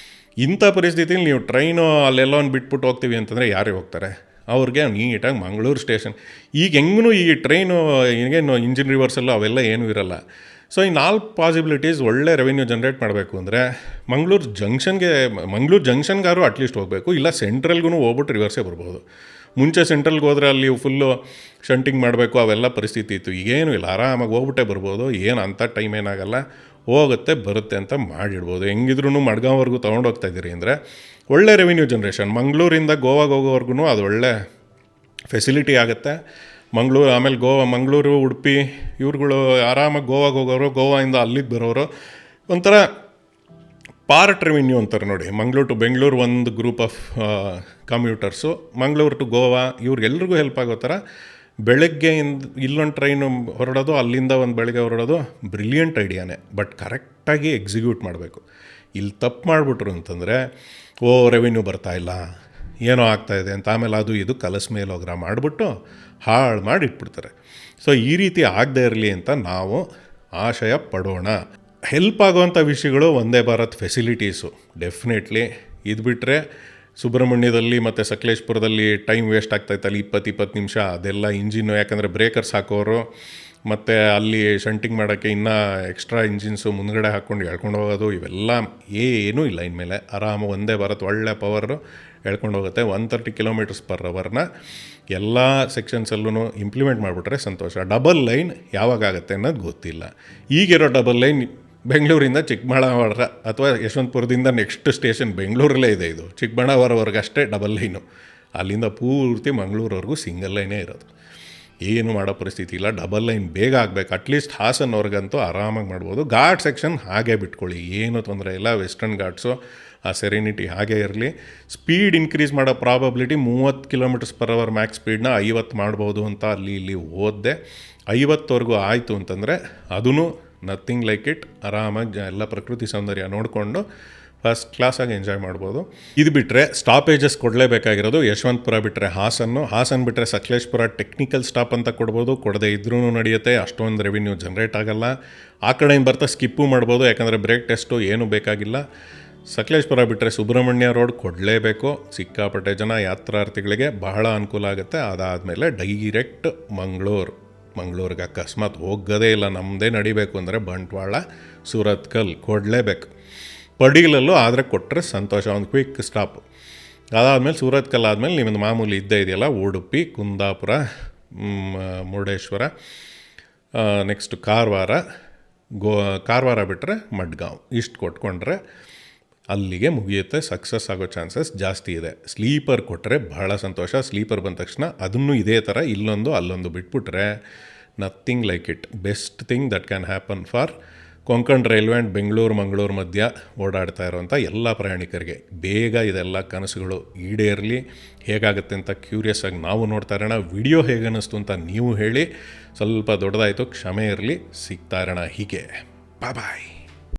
ಇಂಥ ಪರಿಸ್ಥಿತಿಲಿ ನೀವು ಟ್ರೈನು ಅಲ್ಲೆಲ್ಲ ಒಂದು ಬಿಟ್ಬಿಟ್ಟು ಹೋಗ್ತೀವಿ ಅಂತಂದರೆ ಯಾರೇ ಹೋಗ್ತಾರೆ? ಅವ್ರಿಗೆ ನೀಟಾಗಿ ಮಂಗಳೂರು ಸ್ಟೇಷನ್. ಈಗ ಹೆಂಗೂ ಈ ಟ್ರೈನು ಈಗೇನು ಇಂಜಿನ್ ರಿವರ್ಸಲ್ಲು ಅವೆಲ್ಲ ಏನೂ ಇರಲ್ಲ. ಸೊ ಈ 4 ಪಾಸಿಬಿಲಿಟೀಸ್ ಒಳ್ಳೆ ರೆವೆನ್ಯೂ ಜನ್ರೇಟ್ ಮಾಡಬೇಕು ಅಂದರೆ ಮಂಗಳೂರು ಜಂಕ್ಷನ್ಗಾರು ಅಟ್ಲೀಸ್ಟ್ ಹೋಗಬೇಕು, ಇಲ್ಲ ಸೆಂಟ್ರಲ್ಗೂ ಹೋಗ್ಬಿಟ್ಟು ರಿವರ್ಸೇ ಬರ್ಬೋದು. ಮುಂಚೆ ಸೆಂಟ್ರಲ್ಗೆ ಹೋದರೆ ಅಲ್ಲಿ ಫುಲ್ಲು ಶಂಟಿಂಗ್ ಮಾಡಬೇಕು, ಅವೆಲ್ಲ ಪರಿಸ್ಥಿತಿ ಇತ್ತು. ಈಗೇನು ಇಲ್ಲ, ಆರಾಮಾಗಿ ಹೋಗ್ಬಿಟ್ಟೆ ಬರ್ಬೋದು, ಏನು ಅಂಥ ಟೈಮ್ ಏನಾಗಲ್ಲ, ಹೋಗುತ್ತೆ ಬರುತ್ತೆ ಅಂತ ಮಾಡಿಡ್ಬೋದು. ಹೆಂಗಿದ್ರೂ ಮಡ್ಗಾಂವ್ವರೆಗೂ ತೊಗೊಂಡೋಗ್ತಾ ಇದ್ದೀರಿ ಅಂದರೆ ಒಳ್ಳೆ ರೆವಿನ್ಯೂ ಜನ್ರೇಷನ್. ಮಂಗಳೂರಿಂದ ಗೋವಾಗೆ ಹೋಗೋವರೆಗೂ ಅದು ಒಳ್ಳೆ ಫೆಸಿಲಿಟಿ ಆಗುತ್ತೆ. ಆಮೇಲೆ ಮಂಗಳೂರು, ಉಡುಪಿ ಇವ್ರುಗಳು ಆರಾಮಾಗಿ ಗೋವಾಗೆ ಹೋಗೋರು, ಗೋವಾದಿಂದ ಅಲ್ಲಿಗೆ ಬರೋರು ಒಂಥರ ಪಾರ್ಟ್ ರೆವಿನ್ಯೂ ಅಂತಾರೆ ನೋಡಿ. ಮಂಗಳೂರು ಟು ಬೆಂಗಳೂರು ಒಂದು group of commuters, Mangaluru to Goa ಇವ್ರಿಗೆಲ್ರಿಗೂ ಹೆಲ್ಪ್ ಆಗೋ ಥರ ಬೆಳಗ್ಗೆಯಿಂದ ಇಲ್ಲೊಂದು ಟ್ರೈನು ಹೊರಡೋದು, ಅಲ್ಲಿಂದ ಒಂದು ಬೆಳಗ್ಗೆ ಹೊರಡೋದು ಬ್ರಿಲಿಯಂಟ್ ಐಡಿಯಾನೇ. ಬಟ್ ಕರೆಕ್ಟಾಗಿ ಎಕ್ಸಿಕ್ಯೂಟ್ ಮಾಡಬೇಕು. ಇಲ್ಲಿ ತಪ್ಪು ಮಾಡಿಬಿಟ್ರು ಅಂತಂದರೆ ರೆವಿನ್ಯೂ ಬರ್ತಾಯಿಲ್ಲ, ಏನೋ ಆಗ್ತಾಯಿದೆ ಅಂತ ಆಮೇಲೆ ಅದು ಇದು ಕಲಸ ಮೇಲೋಗ್ರ ಮಾಡಿಬಿಟ್ಟು ಹಾಳು ಮಾಡಿ ಇಟ್ಬಿಡ್ತಾರೆ. ಸೊ ಈ ರೀತಿ ಆಗದೇ ಇರಲಿ ಅಂತ ನಾವು ಆಶಯ ಪಡೋಣ. ಹೆಲ್ಪ್ ಆಗೋವಂಥ ವಿಷಯಗಳು ವಂದೇ ಭಾರತ್ ಫೆಸಿಲಿಟೀಸು ಡೆಫಿನೆಟ್ಲಿ. ಇದು ಬಿಟ್ಟರೆ ಸುಬ್ರಹ್ಮಣ್ಯದಲ್ಲಿ ಮತ್ತು ಸಕಲೇಶ್ಪುರದಲ್ಲಿ ಟೈಮ್ ವೇಸ್ಟ್ ಆಗ್ತಾಯಿತ್ತಲ್ಲ 20 ನಿಮಿಷ, ಅದೆಲ್ಲ ಇಂಜಿನ್ನು, ಯಾಕಂದರೆ ಬ್ರೇಕರ್ಸ್ ಹಾಕೋರು ಮತ್ತು ಅಲ್ಲಿ ಶಂಟಿಂಗ್ ಮಾಡೋಕ್ಕೆ ಇನ್ನೂ ಎಕ್ಸ್ಟ್ರಾ ಇಂಜಿನ್ಸು ಮುಂದ್ಗಡೆ ಹಾಕ್ಕೊಂಡು ಎಳ್ಕೊಂಡು ಹೋಗೋದು, ಇವೆಲ್ಲ ಏನೂ ಇಲ್ಲ. ಇನ್ಮೇಲೆ ಆರಾಮ ವಂದೇ ಭಾರತ್ ಒಳ್ಳೆ ಪವರು ಎಳ್ಕೊಂಡು ಹೋಗುತ್ತೆ. 130 km/h ಎಲ್ಲ ಸೆಕ್ಷನ್ಸಲ್ಲೂ ಇಂಪ್ಲಿಮೆಂಟ್ ಮಾಡಿಬಿಟ್ರೆ ಸಂತೋಷ. ಡಬಲ್ ಲೈನ್ ಯಾವಾಗ ಆಗುತ್ತೆ ಅನ್ನೋದು ಗೊತ್ತಿಲ್ಲ. ಈಗಿರೋ ಡಬಲ್ ಲೈನ್ ಬೆಂಗಳೂರಿಂದ ಚಿಕ್ಕಬಳ್ಳಾಪುರ ಅಥವಾ ಯಶವಂತಪುರದಿಂದ ನೆಕ್ಸ್ಟ್ ಸ್ಟೇಷನ್ ಬೆಂಗಳೂರಲ್ಲೇ ಇದೆ. ಇದು ಚಿಕ್ಕಬಳ್ಳಾಪುರವರೆಗೆ ಅಷ್ಟೇ ಡಬಲ್ ಲೈನು, ಅಲ್ಲಿಂದ ಪೂರ್ತಿ ಮಂಗಳೂರವರೆಗೂ ಸಿಂಗಲ್ ಲೈನೇ ಇರೋದು. ಏನು ಮಾಡೋ ಪರಿಸ್ಥಿತಿ ಇಲ್ಲ. ಡಬಲ್ ಲೈನ್ ಬೇಗ ಆಗಬೇಕು. ಅಟ್ಲೀಸ್ಟ್ ಹಾಸನವ್ರಿಗಂತೂ ಆರಾಮಾಗಿ ಮಾಡ್ಬೋದು. ಘಾಟ್ ಸೆಕ್ಷನ್ ಹಾಗೇ ಬಿಟ್ಕೊಳ್ಳಿ, ಏನು ತೊಂದರೆ ಇಲ್ಲ. ವೆಸ್ಟರ್ನ್ ಘಾಟ್ಸು ಆ ಸೆರೆನಿಟಿ ಹಾಗೇ ಇರಲಿ. ಸ್ಪೀಡ್ ಇನ್ಕ್ರೀಸ್ ಮಾಡೋ ಪ್ರಾಬಬಿಲಿಟಿ 30 km/h ಮ್ಯಾಕ್ಸ್ ಸ್ಪೀಡ್ನ 50 ಮಾಡ್ಬೋದು ಅಂತ ಅಲ್ಲಿ ಇಲ್ಲಿ ಓದಿದೆ. 50ವರೆಗೂ ಆಯಿತು ಅಂತಂದರೆ ಅದೂ ನಥಿಂಗ್ ಲೈಕ್ ಇಟ್. ಆರಾಮಾಗಿ ಎಲ್ಲ ಪ್ರಕೃತಿ ಸೌಂದರ್ಯ ನೋಡಿಕೊಂಡು ಫಸ್ಟ್ ಕ್ಲಾಸಾಗಿ ಎಂಜಾಯ್ ಮಾಡ್ಬೋದು. ಇದು ಬಿಟ್ಟರೆ ಸ್ಟಾಪೇಜಸ್ ಕೊಡಲೇಬೇಕಾಗಿರೋದು ಯಶವಂತಪುರ ಬಿಟ್ಟರೆ ಹಾಸನ್ ಬಿಟ್ಟರೆ ಸಕಲೇಶ್ಪುರ ಟೆಕ್ನಿಕಲ್ ಸ್ಟಾಪ್ ಅಂತ ಕೊಡ್ಬೋದು, ಕೊಡದೇ ಇದ್ರೂ ನಡೆಯುತ್ತೆ. ಅಷ್ಟೊಂದು ರೆವಿನ್ಯೂ ಜನ್ರೇಟ್ ಆಗೋಲ್ಲ. ಆ ಕಡೆಯಿಂದ ಬರ್ತಾ ಸ್ಕಿಪ್ಪು ಮಾಡ್ಬೋದು, ಯಾಕಂದರೆ ಬ್ರೇಕ್ ಟೆಸ್ಟು ಏನೂ ಬೇಕಾಗಿಲ್ಲ. ಸಕಲೇಶ್ಪುರ ಬಿಟ್ಟರೆ ಸುಬ್ರಹ್ಮಣ್ಯ ರೋಡ್ ಕೊಡಲೇಬೇಕು. ಸಿಕ್ಕಾಪಟ್ಟೆ ಜನ ಯಾತ್ರಾರ್ಥಿಗಳಿಗೆ ಬಹಳ ಅನುಕೂಲ ಆಗುತ್ತೆ. ಅದಾದಮೇಲೆ ಡೈರೆಕ್ಟ್ ಮಂಗಳೂರಿಗೆ ಅಕಸ್ಮಾತ್ ಹೋಗೋದೇ ಇಲ್ಲ, ನಮ್ಮದೇ ನಡಿಬೇಕು ಅಂದರೆ ಬಂಟ್ವಾಳ, ಸುರತ್ಕಲ್ ಕೊಡಲೇಬೇಕು. ಪಡೀಲಲ್ಲೂ ಆದರೆ ಕೊಟ್ಟರೆ ಸಂತೋಷ, ಒಂದು ಕ್ವಿಕ್ ಸ್ಟಾಪ್. ಅದಾದಮೇಲೆ ಸುರತ್ಕಲ್ ಆದಮೇಲೆ ನಿಮ್ಮದು ಮಾಮೂಲಿ ಇದ್ದೇ ಇದೆಯಲ್ಲ, ಉಡುಪಿ, ಕುಂದಾಪುರ, ಮುರುಡೇಶ್ವರ, ನೆಕ್ಸ್ಟ್ ಕಾರವಾರ ಬಿಟ್ಟರೆ ಮಡ್ಗಾಂವ್. ಇಷ್ಟು ಕೊಟ್ಕೊಂಡ್ರೆ ಅಲ್ಲಿಗೆ ಮುಗಿಯುತ್ತೆ. ಸಕ್ಸಸ್ ಆಗೋ ಚಾನ್ಸಸ್ ಜಾಸ್ತಿ ಇದೆ. ಸ್ಲೀಪರ್ ಕೊಟ್ಟರೆ ಬಹಳ ಸಂತೋಷ. ಸ್ಲೀಪರ್ ಬಂದ ತಕ್ಷಣ ಅದನ್ನು ಇದೇ ಥರ ಇಲ್ಲೊಂದು ಅಲ್ಲೊಂದು ಬಿಟ್ಬಿಟ್ರೆ nothing like it. Best thing that can happen for Konkan railway and Mangaluru ಮಧ್ಯ ಓಡಾಡ್ತಾ ಇರೋವಂಥ ಎಲ್ಲ ಪ್ರಯಾಣಿಕರಿಗೆ. ಬೇಗ ಇದೆಲ್ಲ ಕನಸುಗಳು ಈಡೇರಲಿ. ಹೇಗಾಗುತ್ತೆ ಅಂತ ಕ್ಯೂರಿಯಸ್ ಆಗಿ ನಾವು ನೋಡ್ತಾ ಇರೋಣ. ವಿಡಿಯೋ ಹೇಗೆ ಅನ್ನಿಸ್ತು ಅಂತ ನೀವು ಹೇಳಿ. ಸ್ವಲ್ಪ ದೊಡ್ಡದಾಯಿತು, ಕ್ಷಮೆ ಇರಲಿ. ಸಿಗ್ತಾ ಇರೋಣ ಹೀಗೆ. ಬಾಯ್.